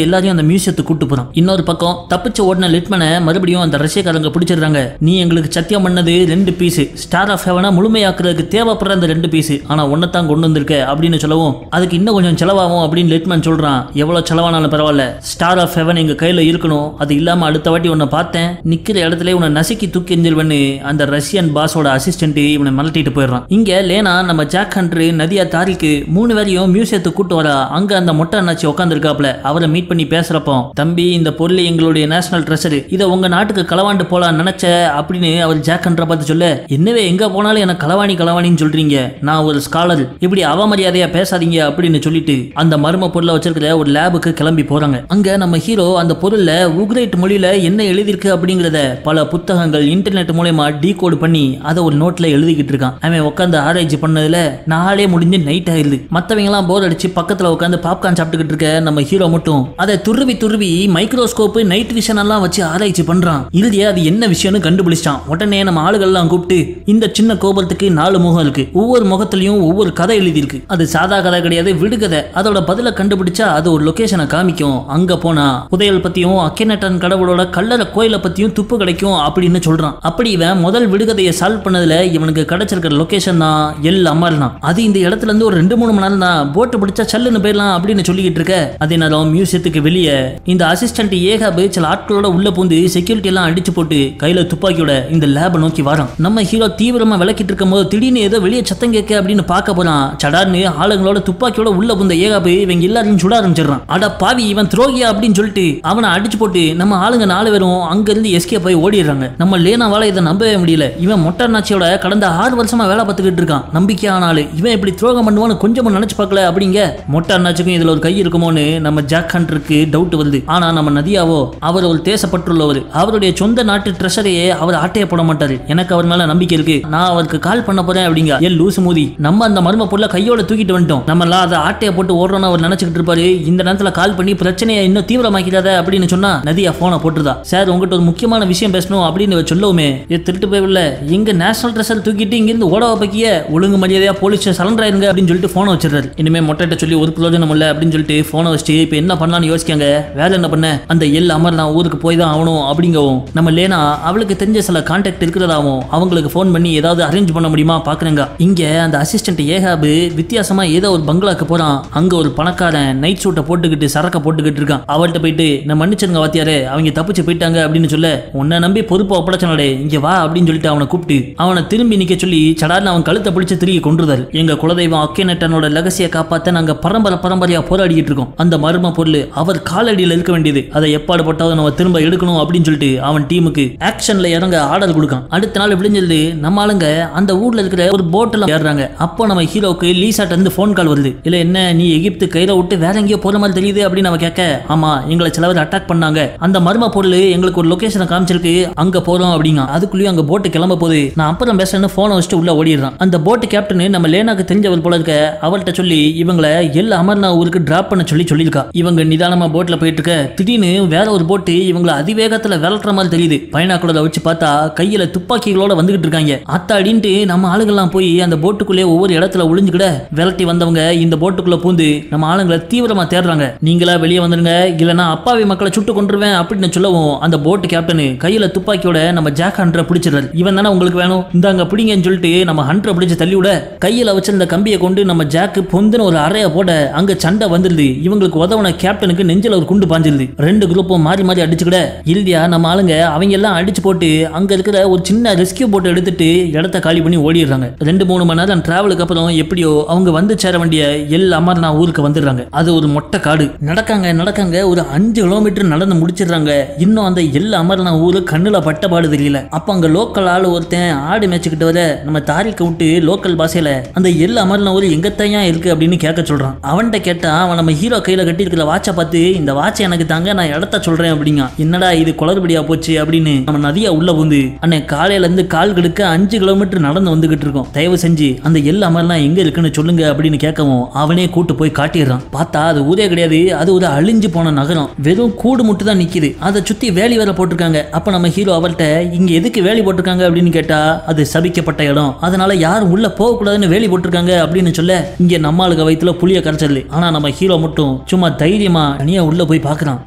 Speaker 1: எல்லாரையும் அந்த மியூசியத்துக்கு கூட்டு போறான். இன்னொரு பக்கம் தப்பிச்சு ஓடின லிட்மனை மறுபடியும் அந்த ரஷ்யக்காரங்க பிடிச்சிடுறாங்க. நீ எங்களுக்கு சத்தியம் பண்ணது 2 பீஸ் ஸ்டார் ஆஃப் ஹெவனை முழுமையாக்குறதுக்கு தேவைப்படுற அந்த 2 பீஸ், ஆனா ஒன்னதான் கொண்டு வந்திருக்க அப்படின்னு சொல்லவும், அதுக்கு இன்னும் கொஞ்சம் செலவாகும் அப்படின்னு லிட்மன் சொல்றான். எவ்வளவு செலவானாலும் பரவாயில்ல, ஸ்டார் ஆஃப் ஹெவன் எங்க கையில இருக்கணும். அது இல்லாம அடுத்த வாட்டி உன்னை பார்த்தேன் நிக்கிற இடத்துல உன்னை நசுக்கி தூக்கி எஞ்சிருவன்னு அந்த ரஷ்யன் பாஸோட அசிஸ்டன்ட் இவனை மிரட்டிட்டு போயிடுறான். இங்க லேனா நம்ம ஜாக் ஹண்டர் நதியா தாரிக்கு 3 பேரையும் மியூசியத்துக்கு கூட்டு வரா. அங்க அந்த மொட்டை அண்ணாச்சி உட்காந்துருக்காப்ல. அவரை மீட் பண்ணி பேசுறப்போ, தம்பி இந்த பொருள் எங்களுடைய நேஷனல் ட்ரெஷர், இதை உங்க நாட்டுக்கு களவாண்டு போலாம் நினைச்ச அப்படின்னு அவர் ஜாக் ஹண்டரை பார்த்து சொல்ல, என்னவே எங்க போனாலும் எனக்கு களவாணின்னு சொல்றீங்க, நான் ஒரு ஸ்காலர், இப்படி அவமரியாதையா பேசாதீங்க அப்படின்னு சொல்லிட்டு அந்த மர்ம பொருளை வச்சிருக்கிற ஒரு லேபுக்கு கிளம்பி போறாங்க. அங்க நம்ம ஹீரோ அந்த பொருள்ல உக்ரைட் மொழியில என்ன எழுதிருக்கு அப்படிங்கறத பல புத்தகங்கள் இன்டர்நெட் மூலமா டீகோட் பண்ணி அதை ஒரு நோட்ல எழுதிக்கிட்டு இருக்கான். அவன் உட்காந்து ஆராய்ச்சி பண்ணதுல நாளே முடிஞ்சு நைட் ஆயிருது. மத்தவங்க எல்லாம் போர் அடிச்சு பக்கத்துல உட்காந்து பாப்கார்ன் சாப்பிட்டுக்கிட்டு இருக்க நம்ம ஹீரோ மட்டும் அதை துருவி மைக்ரோஸ்கோப் நைட் விஷன் எல்லாம் வச்சு ஆராய்ச்சி பண்றான். இறுதியா அது என்ன விஷயம்னு கண்டுபிடிச்சான். உடனே நம்ம ஆளுகள் எல்லாம் கூப்பிட்டு, இந்த சின்ன கோபுரத்துக்கு 4 முகம் இருக்கு, ஒவ்வொரு முகத்திலையும் ஒவ்வொரு கதை எழுதி இருக்கு, அது சாதா கதை கிடையாது, விடுகதை, அதோட பதில கண்டுபிடிச்சா அது ஒரு லொகேஷனை காமிக்கும், அங்க போனா புதையல் பத்தியும் அக்கேனட்டன் கடவுளோட கல்லறை கோயிலை பத்தியும் துப்பு கிடைக்கும் அப்படின்னு சொல்றான். அப்படி இவன் முதல் விடுகதையை சால்வ் பண்ணதுல இவனுக்கு கிடைச்சிருக்கிற லொகேஷன் தான் எல் அமர்னா. அது இந்த இடத்துல இருந்து ஒரு 2-3 மணி நேரம் தான், போட்டு பிடிச்சா சல்லுன்னு போயிடலாம் அப்படின்னு சொல்லிக்கிட்டு இருக்க. அதே நேரம் மியூசியத்துக்கு வெளியே இந்த அசிஸ்டன்ட் ஏகாபு சில ஆட்களோட உள்ள பூந்து செக்யூரிட்டி எல்லாம் அடிச்சு போட்டு கையில துப்பாக்கியோட இந்த லேபை நோக்கி வரான். நம்ம ஹீரோ தீவிரமா விளக்கிட்டு இருக்கும் போது திடீர்னு ஏதோ வெளியே சத்தம் கேட்க அப்படின்னு பார்க்க போறான். சடார்னு ஆளுங்களோட துப்பாக்கியோட உள்ள பூந்த ஏகாபு இவங்க எல்லாரையும் சுட ஆரம்பிச்சிடறான். அட பாவி, இவன் துரோகியா அப்படின்னு சொல்லிட்டு அவனை அடிச்சு போட்டு நம்ம ஆளுங்க 4 பேரும் அங்க இருந்து எஸ்கேப் போய் ஓடிடுறாங்க. நம்ம லேனாவால இதை நம்பவே முடியல. இவன் மொட்டை அண்ணாச்சியோட கடந்த 6 வருஷமா வேலை பார்த்துக்கிட்டு இருக்கான். நம்பிக்கையான ஆளு இவன் இப்படி துரோகம் பண்ணுவான்னு கொஞ்சமும் நினைச்சு பார்க்கல அப்படிங்க. மொட்டை அண்ணாச்சிக்கும் இதுல ஒரு கை இருக்குமோன்னு நம்ம ஜாக் ஹண்டருக்கு டவுட் வருது. ஆனா நம்ம நதியாவோ அவர் ஒரு தேசப்பட்டுள்ளவர், அவருடைய சொந்த நாட்டு ட்ரெஷரையே அவர் ஆட்டைய போட மாட்டாரு. எனக்கு அவர் மேல நம்பிக்கை இருக்கு, நான் அவருக்கு கால் பண்ண போறேன் அப்படிங்க. லூசு மூதி, நம்ம அந்த மர்ம பொருளை கையோட தூக்கிட்டு வந்துட்டோம், நம்ம எல்லாம் அதை ஆட்டைய போட்டு ஓடுறோம்னு அவர் நினைச்சுக்கிட்டு இருப்பாரு. இந்த நேரத்துல கால் பண்ணி பிரச்சனையை இன்னும் தீவிரமாக்கிறாத அப்படின்னு சொன்னா நதியா போனை போட்டுருதா. சார் உங்ககிட்ட ஒரு முக்கியமான விஷயம் பேசணும் அப்படின்னு சொல்லவுமே, திருட்டு போயில எங்க நேஷனல் ட்ரெஷர் தூக்கிட்டு இங்க இருந்து ஓடவ பக்கிய ஒழுங்கு மரியாதையா போலீஸ் சரண்டர் ஆயிருங்க அப்படின்னு சொல்லிட்டு போனை வச்சிருக்காரு. இனிமே மொட்டைட்ட சொல்லி ஒரு பிரயோஜனம் இல்ல அப்படின்னு சொல்லிட்டு போனை வச்சுட்டு இப்ப என்ன பண்ணலாம்னு யோசிக்காங்க. வேலை என்ன பண்ண, அந்த எல் அமர் நான் ஊருக்கு போய் தான் ஆகணும் அப்படிங்கவும், நம்ம லேனா அவளுக்கு தெரிஞ்ச சில கான்டாக்ட் இருக்கிறதாவும் அவங்களுக்கு போன் பண்ணி ஏதாவது அரேஞ்ச் பண்ண முடியுமா பாக்குறேங்க. இங்க அந்த அசிஸ்டன்ட் ஏகாபு வித்தியாசமா ஏதோ ஒரு பங்களாக்கு போறான். அங்க ஒரு பணக்காரன் நைட் சூட்டை போட்டுக்கிட்டு சரக்க போட்டுக்கிட்டு இருக்கான். அவள்கிட்ட போயிட்டு, நான் மன்னிச்சிருங்க வாத்தியாரே, அவங்க தப்பிச்சு போயிட்டாங்க அப்படின்னு சொல்ல, உன்னை நம்பி பொறுப்பை ஒப்படைச்சனடே, இங்க வா அப்படின்னு சொல்லிட்டு அவனை கூப்பிட்டு அவனை திரும்பி நிக்க சொல்லி சடார்னு அவன் கழுத்தை பிடிச்சு திரும்பி கொண்டுதாரு. எங்க குலதெய்வம் அக்கேனட்டனோட லகசியை காப்பாத்த நாங்க பரம்பரையா போராடிட்டு இருக்கோம். அந்த மர்ம பொருள் அவர் காலடியில் இருக்க வேண்டியது, அதை எப்பாடு போட்டாவது நம்ம திரும்ப எடுக்கணும் அப்படின்னு சொல்லிட்டு அவன் டீமுக்கு ஆக்ஷன்ல இறங்க ஆர்டர் கொடுக்கான். அடுத்த நாள் விடிஞ்சது நம்ம ஆளுங்க அந்த ஊர்ல இருக்கிற ஒரு போட்ல ஏறுறாங்க. அப்போ நம்ம ஹீரோக்கு லீசாட்ட இருந்து போன் கால் வருது. இல்ல என்ன நீ எகிப்து கையில விட்டு வேற எங்கேயோ போற மாதிரி தெரியுது அப்படின்னு அவன் கேட்க, ஆமா எங்களை சிலவர் அட்டாக் பண்ணாங்க, அந்த மர்ம பொருள் எங்களுக்கு ஒரு லொகேஷனை காமிச்சிருக்கு, அங்க போறோம் அப்படிங்க. அதுக்குள்ளேயும் அங்க போட்டு கிளம்ப போகுது. நான் அப்புறம் பேசுறேன்னு போனை வச்சுட்டு உள்ள ஓடிடுறான். அந்த போட்டு கேப்டன் நம்ம லேனாக்கு தெரிஞ்சவர் போல இருக்க, அவர்கிட்ட சொல்லி இவங்களை எல் அமர்னா ஊருக்கு டிராப் பண்ண சொல்லியிருக்கா. இவங்க நிதானமா போட்ல போயிட்டு இருக்க, திடீர்னு வேற ஒரு போட்டு இவங்களை அதிவேகத்துல விரட்டுற மாதிரி தெரியுது. பைனாக்குலரை வச்சு பார்த்தா கையில துப்பாக்கிகளோட வந்துகிட்டு இருக்காங்க. அத்தாடின்ட்டு நம்ம ஆளுங்கெல்லாம் போய் அந்த போட்டுக்குள்ளே ஒவ்வொரு இடத்துல ஒளிஞ்சுக்கிட விரட்டி வந்தவங்க இந்த போட்டுக்குள்ள பூந்து நம்ம ஆளுங்களை தீவிரமா தேடுறாங்க. நீங்களா வெளியே வந்துருங்க, இல்லைன்னா அப்பாவி மக்களை சுட்டு கொண்டுருவேன் அப்படின்னு சொல்லவும் அந்த போட்டு கேப்டன் கையில துப்பாக்கியோட நம்ம ஜாக் ஹண்டரை பிடிச்சிடுறாரு. இவன் தானே உங்களுக்கு வேணும், இந்தாங்க பிடிங்கன்னு சொல்லிட்டு நம்ம ஹண்டரை பிடிச்சு தள்ளி விட, கையில வச்சிருந்த கம்பியை கொண்டு நம்ம ஜாக்கு பொந்துன்னு ஒரு அறைய போட அங்க சண்டை வந்துருது. இவங்களுக்கு உதவுன கேப்டனுக்கு நெஞ்சில ஒரு குண்டு பாஞ்சிருது. 2 குரூப்பும் மாறி மாறி அடிச்சுக்கிட இறுதியா நம்ம ஆளுங்க அவங்க எல்லாம் அடிச்சு போட்டு அங்க இருக்கிற ஒரு சின்ன ரெஸ்கியூ போட்டு எடுத்துட்டு இடத்த காலி பண்ணி ஓடிடுறாங்க. 2-3 மணி நேரம் டிராவலுக்கு அப்புறம் எப்படியோ அவங்க வந்து சேர வேண்டிய எல் அமர்னா ஊருக்கு வந்துடுறாங்க. அது ஒரு மொட்டை காடு. நடக்காங்க ஒரு 5 கிலோமீட்டர் நடந்து முடிச்சிடுறாங்க. இன்னும் அந்த எல் அமர்னா ஊரு கண்ணுல பட்டபாடு தெரியல. அப்ப அங்க லோக்கல் ஆளு ஒருத்தன் ஆடு மேய்ச்சிக்கிட்டு வர நம்ம தாரிக்க விட்டு லோக்கல் பாஷையில அந்த எல் அமர்னா ஊரு எங்கத்தையா இருக்கு அப்படின்னு கேட்க சொல்றான். அவன்கிட்ட கேட்டா அவன் நம்ம ஹீரோ கையில கட்டி இருக்கிற வாட்சை பார்த்து, இந்த வாட்சை எனக்கு தாங்க, நான் இடத்த சொல்றேன் அப்படிங்க. என்னடா இது குளறுபடியா போச்சு அப்படின்னு நம்ம நதியா உள்ள வந்து, அன்னை காலையில இருந்து கால் கெடுக்க 5 கிலோமீட்டர் நடந்து வந்துகிட்டு இருக்கோம், தயவு செஞ்சு அந்த எல் அமர்லாம் எங்க இருக்குன்னு சொல்லுங்க அப்படின்னு கேட்கவும் அவனே கூட்டு போய் காட்டிடுறான். பார்த்தா அது ஊரே கிடையாது, அது ஒரு அழிஞ்சு போன நகரம். வெறும் கூடு முட்டு தான் நிக்குது. அதை சுத்தி வேலி வேற போட்டிருக்காங்க. அப்ப நம்ம ஹீரோ அவர்கிட்ட, இங்க எதுக்கு வேலி போட்டிருக்காங்க அப்படின்னு கேட்டா, அது சபிக்கப்பட்ட இடம், அதனால யாரும் உள்ள போக கூடாதுன்னு வேலி போட்டிருக்காங்க அப்படின்னு சொல்ல இங்க நம்ம ஆளுக வயித்துல புளிய கரைச்சல். ஆனா நம்ம ஹீரோ மட்டும் சும்மா தைரியமா தனியா உள்ள போய் பாக்குறான்.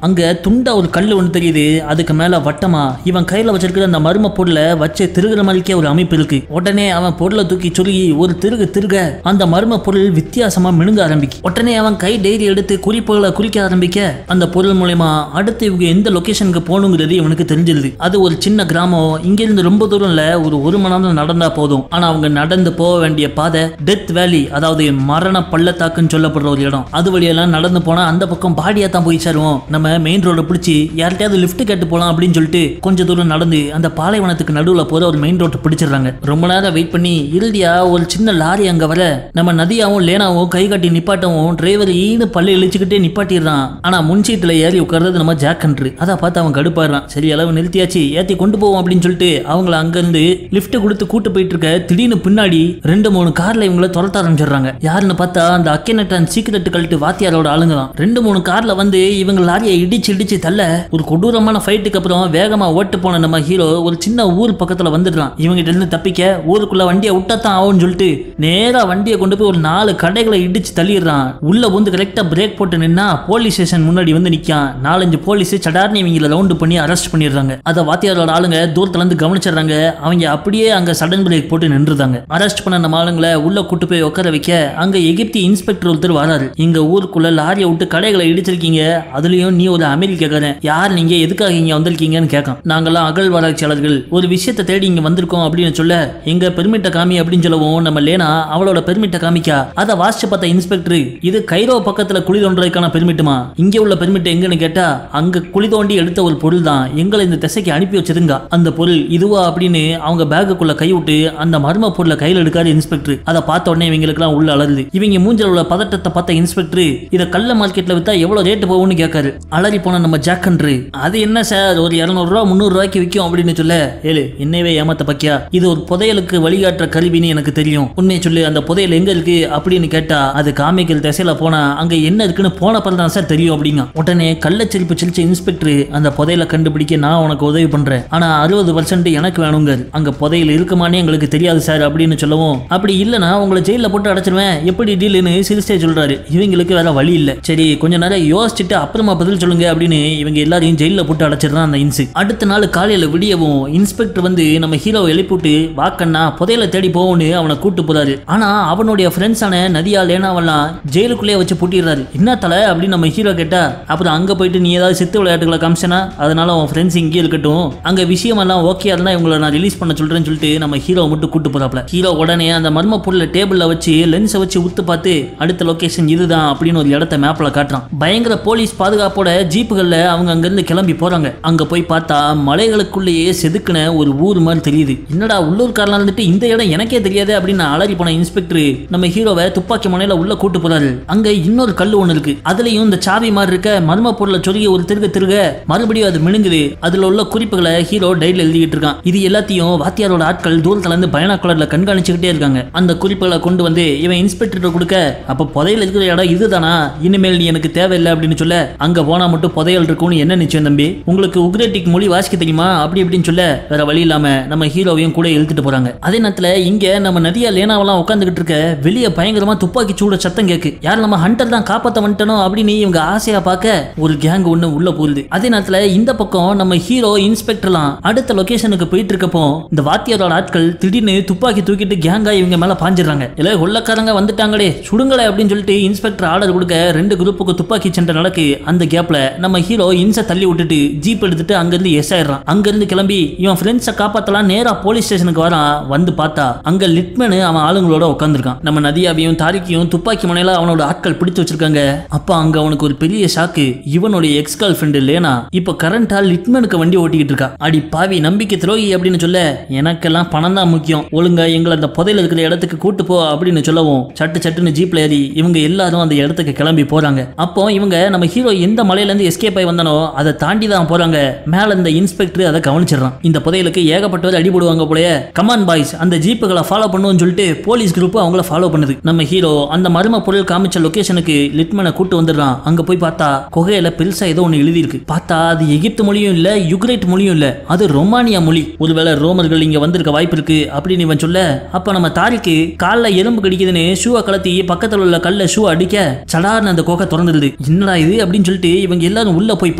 Speaker 1: அங்க துண்டா ஒரு கல்லு ஒண்ணு தெரியுது. அதுக்கு மேல வட்டமா இவன் கையில வச்சிருக்கிற அந்த மர்ம பொருளை வச்சு திருகிற மாதிரிக்கே ஒரு அமைப்பு இருக்கு. உடனே அவன் பொருளை தூக்கி சொல்லி ஒரு திருக அந்த மர்ம பொருள் வித்தியாசமா மினுங்க ஆரம்பிக்கும். உடனே அவன் கை டைரி எடுத்து குறிப்புகளை குறிக்க ஆரம்பிக்க அந்த பொருள் மூலமா அடுத்து இவங்க எந்த லொகேஷனுக்கு போகணுங்கிறது இவனுக்கு தெரிஞ்சிருது. அது ஒரு சின்ன கிராமம். இங்க இருந்து ரொம்ப தூரம் இல்ல, ஒரு மணி நேரம் நடந்தா போதும். ஆனா அவங்க நடந்து போக வேண்டிய பாதை டெத் வேலி, அதாவது மரண பள்ளத்தாக்குன்னு சொல்லப்படுற ஒரு இடம். அது வழியெல்லாம் நடந்து போனா அந்த பக்கம் பாடியா தான் போய் சேருவோம். நம்ம மெயின் ரோட பிடிச்சி யார்கிட்டயாவது லிஃப்ட் கேட்டு போலாம் அப்படின்னு சொல்லிட்டு கொஞ்ச தூரம் நடந்து அந்த பாலைவனத்துக்கு நடுவுல போற ஒரு மெயின் ரோட்டை பிடிச்சிடறாங்க. ரொம்ப நேரம் வெயிட் பண்ணி இறுதியா ஒரு சின்ன லாரி அங்க வர நம்ம நதியாவும் லேனாவும் கை காட்டி நிப்பாட்டவும் டிரைவர் ஈனு பல்லு இழிச்சுக்கிட்டே நிப்பாட்டிடுறான். ஆனா முன்சீட்டுல ஏறி உட்கார்றது நம்ம ஜாக்கன்று. அதை பார்த்து அவன் கடுப்பாடுறான். சரி அளவு நிறுத்தியாச்சு, ஏத்தி கொண்டு போவோம் அப்படின்னு சொல்லிட்டு அவங்கள அங்க இருந்து லிப்ட் கொடுத்து கூட்டு போயிட்டு இருக்க திடீர்னு பின்னாடி 2-3 கார்ல இவங்கள துரத்த ஆரம்பிச்சிடுறாங்க. யாருன்னு பார்த்தா அந்த அக்கேனட்டன் சீக்கிரட் கழட்டு வாத்தியாரோட ஆளுங்க தான். 2-3 கார்ல வந்து இவங்க லாரியை இடிச்சு தள்ள ஒரு கொடூரமான ஃபைட்டுக்கு அப்புறம் வேகமா ஓட்டு போன நம்ம ஹீரோ ஒரு சின்ன ஊர் பக்கத்துல வந்துடுறான். இவங்கிட்ட இருந்து தப்பிக்க ஊருக்குள்ள வண்டியை விட்டத்தான் ஆகும்னு சொல்லிட்டு நேரா வண்டியை கொண்டு போய் ஒரு 4 கடைகளை இடிச்சு தள்ளிடுறான். உள்ள வந்து கரெக்டா பிரேக் போட்டு நின்னா போலீஸ் ஸ்டேஷன் முன்னாடி வந்து நிக்கான். 4-5 போலீஸ் சடார்னு இவங்களை ரவுண்ட் பண்ணி அரெஸ்ட் பண்ணிடுறாங்க. அதை வாத்தியாரோட ஆளுங்க தூரத்துல இருந்து கவனிச்சிடுறாங்க. அவங்க அப்படியே அங்க சடன் பிரேக் போட்டு நின்றுதாங்க. அரெஸ்ட் பண்ண நம்ம ஆளுங்களை உள்ள கூட்டு போய் உட்கார வைக்க அங்க எகிப்தி இன்ஸ்பெக்டர் ஒருத்தர் வராரு. இங்க ஊருக்குள்ள லாரியை விட்டு கடைகளை இடிச்சிருக்கீங்க, அதுலயும் நீ ஒரு அமெரிக்காரன், யார் நீங்க, எதுக்காக இங்க வந்திருக்கீங்கன்னு கேட்கும். நாங்கெல்லாம் அகழ்வாராய்ச்சியாளர்கள், ஒரு விஷயத்தை தேடி இங்க வந்திருக்கோம் அப்படின்னு சொல்ல எங்க பெர்மிட்ட காமி அப்படின்னு சொல்லவும் நம்ம லேனா அவளோட பெர்மிட்ட காமிக்கா. அதை வாசிச்சு பார்த்த இன்ஸ்பெக்டர், இது கைரோ பக்கத்துல குழி தோன்றதுக்கான பெர்மிட்டுமா, இங்க உள்ள பெர்மிட் எங்கன்னு கேட்டா அங்க குழி தோண்டி எடுத்த ஒரு பொருள் தான் எங்களை இந்த திசைக்கு அனுப்பி வச்சிருங்க. அந்த பொருள் இதுவா அப்படின்னு அவங்க பேக்குக்குள்ள கை விட்டு அந்த மர்ம பொருளை கையில் எடுக்காரு இன்ஸ்பெக்டர். அதை பார்த்த உடனே இவங்களுக்கு எல்லாம் உள்ள அலறுது. இவங்க மூஞ்சில உள்ள பதட்டத்தை பார்த்த இன்ஸ்பெக்டர், இதை கள்ள மார்க்கெட்ல வித்தா எவ்வளவு ரேட்டு போகும்னு கேட்காரு. அலறி போன நம்ம ஜாக்கன்று, அது என்ன சார் ஒரு 200 ரூபா 300 ரூபாய்க்கு விற்கும் அப்படின்னு சொல்ல, ஏழு என்னவே ஏமாத்த பக்கியா, இது ஒரு புதையலுக்கு வழிகாட்டுற கருவின்னு எனக்கு தெரியும், உண்மையை சொல்லு, அந்த புதையல் எங்க இருக்கு அப்படின்னு கேட்டா அது காமிக்கல் திசையில போனா அங்க என்ன இருக்குன்னு போன தான் சார் தெரியும் அப்படிங்க. உடனே கள்ளச்சிரிப்பு சிரிச்ச இன்ஸ்பெக்டர், அந்த புதையலை கண்டுபிடிக்க நான் உனக்கு உதவி பண்றேன், ஆனா 60% எனக்கு வேணுங்க, அங்க புதையல் இருக்குமானே எங்களுக்கு தெரியாது சார் அப்படின்னு சொல்லவும், அப்படி இல்லனா உங்களை ஜெயில போட்டு அடைச்சிருவேன், எப்படி டீல்னு சிரிச்சே சொல்றாரு. இவங்களுக்கு வேற வழி இல்ல. சரி கொஞ்ச நேரம் யோசிச்சுட்டு அப்புறமா பதில் சொல்லுங்க அப்படின்னு இவங்க எல்லாரையும் ஜெயில போட்டு அடைச்சிடறான் அந்த இன்சு. அடுத்த நாள் காலையில விடியவும் இன்ஸ்பெக்டர் வந்து நம்ம ஹீரோவை எழுப்பிட்டு வாக்கண்ணா புதையலை தேடி போவோன்னு அவனை கூட்டு போறாரு. ஆனா அவனுடைய ஃப்ரெண்ட்ஸான நதியா லேனாவெல்லாம் ஜெயிலுக்குள்ளே வச்சு பூட்டிடுறாரு. என்ன தலை அப்படின்னு நம்ம ஹீரோ கேட்டா, அப்புறம் அங்க போயிட்டு நீ ஏதாவது சித்து விளையாட்டுகளை காமிச்சனா, அதனால உன் ஃப்ரெண்ட்ஸ் இங்கே இருக்கட்டும், அங்க விஷயம் எல்லாம் ஓகே இருந்தா இவங்களை நான் ரிலீஸ் பண்ண சொல்றேன்னு சொல்லிட்டு நம்ம ஹீரோ மட்டும் கூட்டு போறாப்ல. ஹீரோ உடனே அந்த மர்ம பொருளை டேபிள்ல வச்சு லென்ஸை வச்சு உத்து பார்த்து அடுத்த லொகேஷன் இதுதான் அப்படின்னு ஒரு இடத்த மேப்ல காட்டுறான். பயங்கர போலீஸ் பாதுகாப்போட ஜீப்புகள்ல அவங்க அங்க இருந்து கிளம்பி போறாங்க. அங்க போய் பார்த்தா மலைகளுக்குள்ளேயே செதுக்குன ஒரு ஊர் மாதிரி தெரியுது. என்னடா உள்ளூர்காரலாம் இருந்துட்டு இந்த இடம் எனக்கே தெரியாது அப்படின்னு அலறி போன இன்ஸ்பெக்டர் நம்ம ஹீரோவை துப்பாக்கி முனையில உள்ள கூட்டு போறாரு. அங்க இன்னொரு கல்லு ஒண்ணு இருக்கு. அதுலயும் இந்த சாவி மாதிரி இருக்க மர்ம பொருளை சொருகி ஒரு திருக மறுபடியும் அது மினுங்குது. அதுல உள்ள குறிப்புகளை ஹீரோ டைரியில எழுதிட்டு இருக்கான். இது எல்லாத்தையும் வாத்தியாரோட ஆட்கள் தூரத்துல இருந்து பைனாகுலர்ல கண்காணிச்சுக்கிட்டே இருக்காங்க. அந்த குறிப்புகளை கொண்டு வந்து இவன் இன்ஸ்பெக்டர் கொடுக்க, அப்ப புதையல் இருக்கிற இடம் இதுதானா, இனிமேல் நீ எனக்கு தேவையில்லை அப்படின்னு சொல்ல, அங்க போனா மட்டும் புதையல் இருக்கும்னு என்ன நிச்சயம் தம்பி, உங்களுக்கு உக்ரேட்டிக் மொழி வாசிக்க தெரியுமா அப்படி இப்படின்னு சொல்ல வேற வழி இல்லாம நம்ம ஹீரோவையும் கூட இழுத்துட்டு போறாங்க. அதே நேரத்துல இங்க நம்ம நதியா லேனாவெல்லாம் உட்காந்துக்கிட்டு இருக்க வெளியே பயங்கரமா துப்பாக்கி சூட சத்தம் கேக்கு. யார் நம்ம ஹண்டர் தான் காப்பாத்த வந்துட்டனோ அப்படின்னு இவங்க ஆசையா பார்க்க ஒரு கேங் ஒண்ணு உள்ள போகுது. அதே நேரத்துல இந்த பக்கம் நம்ம ஹீரோ இன்ஸ்பெக்டர்லாம் அடுத்த லொகேஷனுக்கு போயிட்டு இருக்கப்போ இந்த வாத்தியாரோட ஆட்கள் திடீர்னு துப்பாக்கி தூக்கிட்டு கேங்கா இவங்க மேல பாஞ்சிடறாங்க. இல்ல கொள்ளக்காரங்க வந்துட்டாங்களே சுடுங்களே அப்படின்னு சொல்லிட்டு இன்ஸ்பெக்டர் ஆர்டர் கொடுக்க 2 குரூப்புக்கு துப்பாக்கி சண்டை நடக்கு. அந்த கேப்ல நம்ம ஹீரோ இன்ஸை தள்ளி விட்டுட்டு ஜீப் எடுத்துட்டு அங்கிருந்து எஸ் ஆயிடுறான். அங்கிருந்து கிளம்பி இவன் ஃப்ரெண்ட்ஸை காப்பாத்தலாம் நேரா போலீஸ் ஸ்டேஷனுக்கு வரான். வந்து பார்த்தா அங்க லிட்மேனு அவன் ஆளுங்களோட உட்காந்துருக்கான். நம்ம நதியாவையும் தாரிக்கையும் துப்பாக்கி முனையில அவனோட ஆட்கள் பிடிச்சு வச்சிருக்காங்க. அப்ப அங்க அவனுக்கு ஒரு பெரிய ஷாக்கு. இவனுடைய எக்ஸ் கேர்ள் ஃப்ரெண்ட் லேனா இப்ப கரண்டா லிட்மேனுக்கு வண்டி ஓட்டிக்கிட்டு இருக்கா. அடி பாவி நம்பிக்கை துரோகி அப்படின்னு சொல்ல, எனக்கெல்லாம் பணம் தான் முக்கியம், ஒழுங்கா எங்களை அந்த புதையில இருக்கிற இடத்துக்கு கூட்டு போ அப்படின்னு சொல்லவும் சட்டுன்னு ஜீப்ல ஏறி இவங்க எல்லாரும் அந்த இடத்துக்கு கிளம்பி போறாங்க. அப்போ இவங்க நம்ம ஹீரோ எந்த மலையில இருந்து எஸ்கேப் ஆகி வந்தானோ அதை தாண்டி தான் போறாங்க. மேல இந்த இன்ஸ்பெக்டர் அதை கவனிச்சிடறான். இந்த புதையலுக்கு ஏகப்பட்டவர் அடிபடுவாங்க போலயே, கமான் பாய்ஸ் அந்த ஜீப்புகளை ஃபாலோ பண்ணுவோம்னு சொல்லிட்டு போலீஸ் குரூப் அவங்கள ஃபாலோ பண்ணுது. நம்ம ஹீரோ அந்த மர்ம பொருள் காமிச்ச லொகேஷனுக்கு லிட்மனை கூட்டு வந்துடுறான். அங்க போய் பார்த்தா குகையில பெருசா ஏதோ ஒண்ணு எழுதி இருக்கு. பார்த்தா அது எகிப்து மொழியும் இல்ல, யுக்ரைட் மொழியும் இல்ல, அது ரொமானியா மொழி. ஒருவேளை ரோமர்கள் இங்க வந்திருக்க வாய்ப்பு இருக்கு அப்படின்னு இவன் சொல்ல, அப்ப நம்ம தாரிக்கு கால்ல எலும்பு கடிக்குதுன்னு ஷூவை கலத்தி பக்கத்துல உள்ள கல்ல ஷூ அடிக்க சடார்னு அந்த குகை திறந்துடுது. என்னடா இது அப்படின்னு சொல்லிட்டு இவங்க எல்லாரும் உள்ள போய்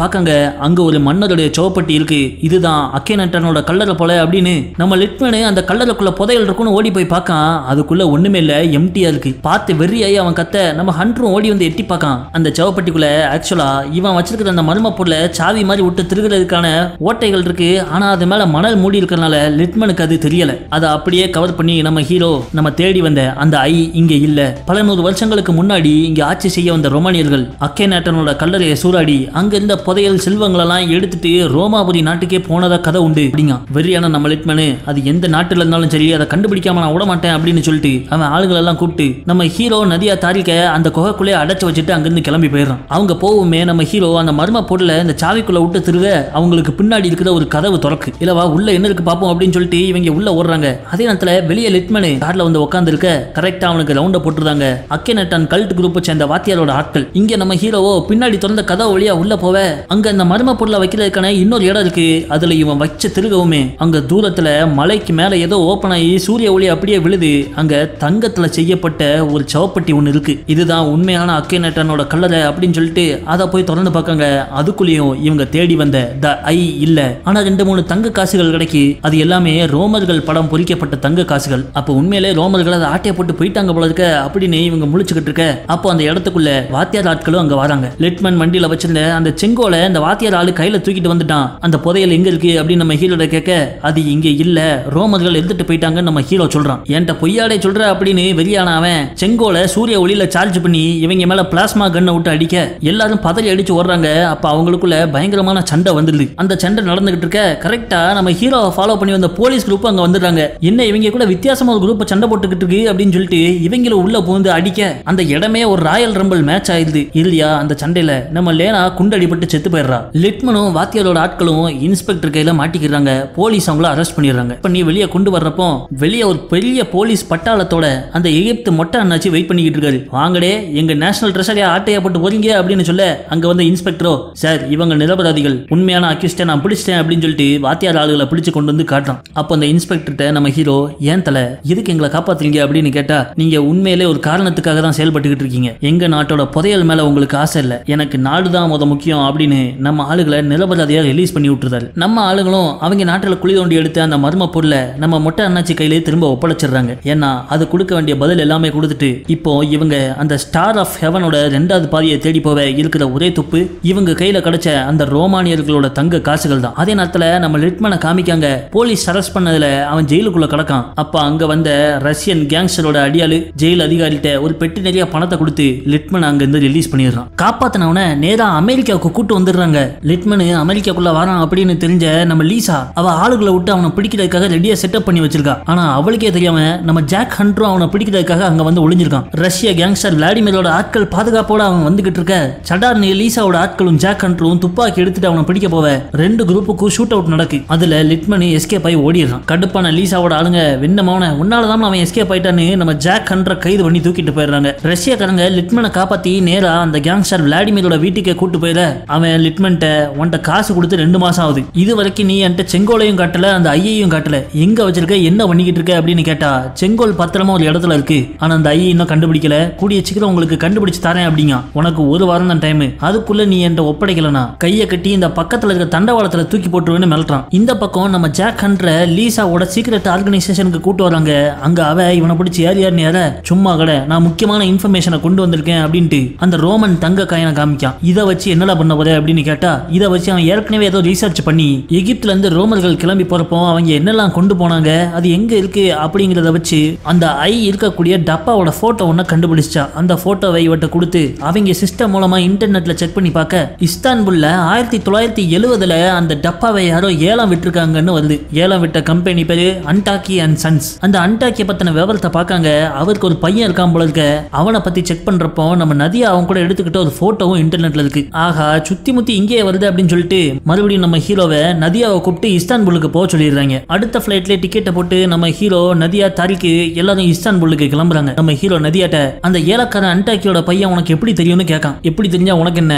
Speaker 1: பார்க்காங்க. அங்க ஒரு மன்னருடைய சவப்பட்டி இருக்கு. இதுதான் அக்கேனட்டனோட கல்லறை போல அப்படின்னு நம்ம லிட்மன் அந்த கல்லறைக்குள்ள புதையல் இருக்குன்னு ஓடி போய் பார்க்கான். அதுக்குள்ள ஒண்ணுமே இல்ல, எம்டியா இருக்கு. பார்த்து வெறியாயி அவன் கத்த நம்ம ஹண்டரும் ஓடி வந்து எட்டி பார்க்கான். அந்த சவப்பட்டிக்குள்ள ஆக்சுவலா இவன் வச்சிருக்கிற அந்த மர்ம பொருளை சாவி மாதிரி விட்டு திருகிறதுக்கான ஓட்டைகள் இருக்கு. ஆனா அது மேல மணல் மூடி இருக்கிறனால லிட்மனுக்கு அது தெரியல. அதை அப்படியே கவர் பண்ணி நம்ம ஹீரோ நம்ம தேடி வந்த அந்த ஐ இங்க இல்ல. பல நூறு வருஷங்களுக்கு முன்னாடி இங்க ஆட்சி செய்ய வந்த ரோமானியர்கள் அக்கேனட்டனோட கல்லறையை சூறாடி அங்க இருந்த புதையல் செல்வங்களெல்லாம் எடுத்துட்டு ரோமாபுரி நாட்டுக்கே போனதா கதை உண்டு அப்படிங்க. வெறியான நம்ம லிட்மனு அது எந்த நாட்டுல இருந்தாலும் சரி அதை கண்டுபிடிக்காம நான் விட மாட்டேன் அப்படின்னு சொல்லிட்டு அவன் ஆளுகள் எல்லாம் கூப்பிட்டு நம்ம ஹீரோ நதியா தாரிக்க அந்த குகைக்குள்ளே அடைச்சு வச்சுட்டு அங்கிருந்து கிளம்பி போயிடுறான். அவங்க போவுமே நம்ம ஹீரோ அந்த மர்ம பொருளை இந்த சாவிக்குள்ள விட்டு திருக அவங்களுக்கு பின்னாடி இருக்கிற ஒரு கதவு திறக்கு. இல்லவா உள்ள என்ன இருக்கு பாப்போம் அப்படின்னு சொல்லிட்டு இவங்க உள்ள ஓடுறாங்க. அதே நேரத்துல வெளியே லிட்மனு கார்ல வந்து உட்கார்ந்து இருக்க கரெக்டா அவனுக்கு ரவுண்ட போட்டுருந்தாங்க அக்கேனட்டன் கல்ட் குரூப் சேர்ந்த வாத்தியாரோட ஆட்கள். இங்க நம்ம ஹீரோவோ பின்னாடி திறந்த கதவு வழியா உள்ள போவ அங்க அந்த மர்ம பொருளை வைக்கிறதுக்கான இன்னொரு இடம் இருக்கு. அதுல இவன் வச்ச திருகவுமே அங்க தூரத்துல மலைக்கு மேல ஏதோ ஓபன் ஆகி சூரிய ஒளி அப்படியே விழுது. அங்க தங்கத்துல செய்யப்பட்ட ஒரு சவப்பட்டி ஒண்ணு இருக்கு. இதுதான் உண்மையான அக்கேனட்டனோட கல்லறை அப்படின்னு சொல்லிட்டு அதை போய் திறந்து பார்க்காங்க. அதுக்குள்ளேயும் இவங்க தேடி வந்த த ஐ இல்ல. ஆனா 2-3 தங்க காசுகள் கிடைக்கி. அது எல்லாமே ரோமர்கள் படம் பொறிக்கப்பட்ட தங்க காசுகள். அப்ப உண்மையிலே ரோமர்கள் அதை ஆட்டைய போட்டு போயிட்டாங்க போல இருக்க அப்படின்னு இவங்க முழிச்சுக்கிட்டு இருக்க அப்போ அந்த இடத்துக்குள்ள வாத்தியார் ஆட்களும் அங்க வராங்க. லிட்மன் வண்டியில வச்சிருந்த அந்த செங்கோலை அந்த வாத்தியார் ஆளு கையில தூக்கிட்டு வந்துட்டான். அந்த புதையல் எங்க இருக்கு அப்படின்னு நம்ம ஹீரோட கேட்க அது இங்க இல்ல, ரோமர்கள் எடுத்துட்டு போயிட்டாங்கன்னு நம்ம ஹீரோ சொல்றான். என்கிட்ட பொய்யாடே சொல்ற அப்படின்னு வெளியான அவன் செங்கோலை சூரிய ஒளியில சார்ஜ் பண்ணி இவங்க மேல பிளாஸ்மா கன்னை விட்டு அடிக்க எல்லாரும் பதறி அடிச்சு ஓடுறாங்க. அப்ப அவங்களுக்குள்ள பயங்கரமான சண்டை வந்துடுது. அந்த சண்டை நடந்துகிட்டு இருக்க கரெக்டா நம்ம ஹீரோவை ஃபாலோ பண்ணி வந்த போலீஸ் குரூப் அங்க வந்துடுறாங்க. என்ன இவங்க கூட வித்தியாசமா ஒரு குரூப் சண்டை போட்டுக்கிட்டு இருக்கு அப்படின்னு சொல்லிட்டு இவங்களும் உள்ள புகுந்து அடிக்க அந்த இடமே ஒரு ராயல் ரம்பிள் மேட்ச் ஆயிடுது. இல்லையா அந்த சண்டையில நம்ம லேனா குண்டடிப்பட்டு செத்து போயிடுறா. லிட்மனும் வாத்தியாரோட ஆட்களும் இன்ஸ்பெக்டர் கையில மாட்டிக்கிறாங்க. போலீஸ் அவங்கள அரெஸ்ட் பண்ணிடுறாங்க. பண்ணி வெளியே கொண்டு வர்றப்போ வெளியே ஒரு பெரிய போலீஸ் பட்டாளத்தோட அந்த எகிப்து மொட்டை அண்ணாச்சி வெயிட் பண்ணிக்கிட்டு இருக்காரு. வாங்கடே எங்க நேஷனல் ட்ரெஷரியா ஆட்டையா போட்டு போறீங்க அப்படின்னு சொல்ல அங்க வந்து இன்ஸ்பெக்டரோ சார் இவங்க நிரபராதிகள், உண்மையான அக்யூஸ்டை நான் பிடிச்சிட்டேன் அப்படின்னு சொல்லிட்டு வாத்தியார் ஆளுகளை பிடிச்சு கொண்டு வந்து காட்டுறான். அப்போ அந்த இன்ஸ்பெக்டர்கிட்ட நம்ம ஹீரோ ஏன் தலை எதுக்கு எங்களை காப்பாத்துறீங்க அப்படின்னு கேட்டா நீங்க உண்மையிலே ஒரு காரணத்துக்காக தான் செயல்பட்டுக்கிட்டு இருக்கீங்க. எங்க நாட்டோட புதையல் மேல உங்களுக்கு ஆசை இல்ல, எனக்கு நாடுதான் முக்கியம் அப்படின்னு நம்ம ஆளுகளை நிரபராதியா ரிலீஸ் பண்ணி விட்டுறாரு. நம்ம ஆளுங்களும் அவங்க நாட்டில் குழி தோண்டி எடுத்து அந்த மர்ம பொருளை நம்ம மொட்டை அண்ணாச்சி கையிலே திரும்ப ஒப்படைச்சிடுறாங்க. ஏன்னா அது கொடுக்க வேண்டிய பதில் எல்லாமே கொடுத்துட்டு இப்போ இவங்க அந்த ஸ்டார் ஆஃப் ஹெவனோட 2வது பாதியை தேடி போவ இருக்கிற ஒரே துப்பு இவங்க கையில கிடைச்ச அந்த ரோமானியர்களோட தங்க காசுகள் தான். அதே நேரத்துல நம்ம லிட்மனை காமிக்காங்க. போலீஸ் அரெஸ்ட் பண்ணதுல அவன் ஜெயிலுக்குள்ள கிடக்கான். அப்ப அங்க வந்த ரஷ்யன் கேங்ஸ்டரோட அடியாளு ஜெயில் அதிகாரிட்ட ஒரு பெட்டி நிறைய பணத்தை கொடுத்து லிட்மன் அங்க இருந்து ரிலீஸ் பண்ணிடுறான். காப்பாத்தினவன நேரா அமெரிக்காவுக்கு கூட்டு வந்துடுறாங்க. லிட்மனு அமெரிக்காக்குள்ள வரான் அப்படின்னு தெரிஞ்ச நம்ம லீசா அவ ஆளுகளை விட்டு அவனை பிடிக்கிறதுக்காக ரெடியா செட்டப் பண்ணி வச்சிருக்கா. ஆனா அவளுக்கே தெரியாம நம்ம ஜாக் ஹண்டரும் அவனை பிடிக்கிறதுக்காக அங்க வந்து ஒளிஞ்சிருக்கான். ரஷ்ய கேங்ஸ்டர் விளாடிமிரோட ஆட்கள் பாதுகாப்போட அவன் வந்துகிட்டு இருக்க சடார்னு லீசாவோட ஆட்களும் ஜாக் ஹண்டரும் துப்பாக்கி எடுத்துட்டு அவனை பிடிக்க போவ 2 குரூப்புக்கும் ஷூட் அவுட் நடக்கு. அதுல லிட்மனு எஸ்கேப் ஆகி ஓடிடுறான். கடுப்பான லீசாவோட ஆளுங்க வெண்ணமான உன்னாலதான் அவன் எஸ்கேப் ஆயிட்டான்னு நம்ம ஜாக் ஹண்டரை கைது பண்ணி தூக்கிட்டு போயிடுறாங்க. ரஷ்யக்காரங்க லிட்மனை காப்பாத்தி நேரா அந்த கேங்ஸ்டர் விளாடிமிரோட வீட்டுக்கே கூட்டு போயிட அவன் லிட்மன்ட்ட உன்ட்ட காசு கொடுத்து 2 மாசம் ஆகுது, இது வரைக்கும் நீ என்கிட்ட செங்கோலையும் காட்டல அந்த ஐயையும் காட்டல, எங்க வச்சிருக்க என்ன பண்ணிக்கிட்டு இருக்க அப்படின்னு கேட்டா செங்கோல் பத்திரமா ஒரு இடத்துல இருக்கு, ஆனா அந்த ஐயை இன்னும் கண்டுபிடிக்கல, கூடிய சீக்கிரம் உங்களுக்கு கண்டுபிடிச்சு தரேன் அப்படிங்க. உனக்கு 1 வாரம் தான் டைம், அதுக்குள்ள நீ என்கிட்ட ஒப்படைக்கலனா கையை கட்டி இந்த பக்கத்துல இருக்க தண்டவாளத்துல தூக்கி போட்டுருவேன்னு மிரட்டுறான். இந்த பக்கம் நம்ம ஜாக் ஹண்டரை லீசாவோட சீக்ரெட் ஆர்கனைசேஷனுக்கு கூட்டு வராங்க. அங்க அவ இவனை பிடிச்சி யார் யார சும்மா கடை நான் முக்கியமான இன்ஃபர்மேஷனை கொண்டு வந்திருக்கேன் அப்படின்ட்டு அந்த ரோமன் தங்க காயனை காமிக்கான். இதை வச்சு என்னடா பண்ண போற அப்படின்னு கேட்டா இதை வச்சு அவன் ஏற்கனவே ஏதோ ரிசர்ச் பண்ணி எகிப்துல இருந்து ரோமர்கள் கிளம்பி போறப்போ அவங்க என்னெல்லாம் கொண்டு போனாங்க அது எங்க இருக்கு அப்படிங்கறத வச்சு அந்த ஐ இருக்கக்கூடிய டப்பாவோட போட்டோ ஒன்ன கண்டுபிடிச்சா. அந்த போட்டோவை இவட்ட கொடுத்து அவங்க சிஸ்டம் மூலமா இன்டர்நெட்ல செக் பண்ணி பார்க்க இஸ்தான்புல்ல 1970 அந்த டப்பாவை யாரோ ஏலம் விட்டுருக்காங்கன்னு வருது. ஏலம் விட்ட கம்பெனி பேரு அன்டாக்கி அண்ட் சன்ஸ். அந்த அன்டாக்கிய பத்தின விவரத்தை பார்க்காங்க. அவருக்கு ஒரு பையன் இருக்கான் போல இருக்க. அவனை பத்தி செக் பண்றப்போ நம்ம நதியா அவங்க கூட எடுத்துக்கிட்ட ஒரு போட்டோவும் இன்டர்நெட்ல இருக்கு. ஆகா சுத்தி முத்தி இங்கே வருது அப்படின்னு சொல்லிட்டு மறுபடியும் நம்ம ஹீரோவை நதியாவை கூப்பிட்டு இஸ்தான்புலுக்கு போக சொல்லிடுறாங்க. அடுத்த பிளைட்ல டிக்கெட்டை போட்டு நம்ம ஹீரோ நதியா தாரிக்கு எல்லாரும் இஸ்தான்புலுக்கு கிளம்புறாங்க. நம்ம ஹீரோ நதியாட்ட அந்த ஏலக்காரன் அன்டாக்கியோட பையன் உனக்கு எப்படி தெரியும்னு கேட்கான். எப்படி தெரிஞ்சா உனக்கு என்ன,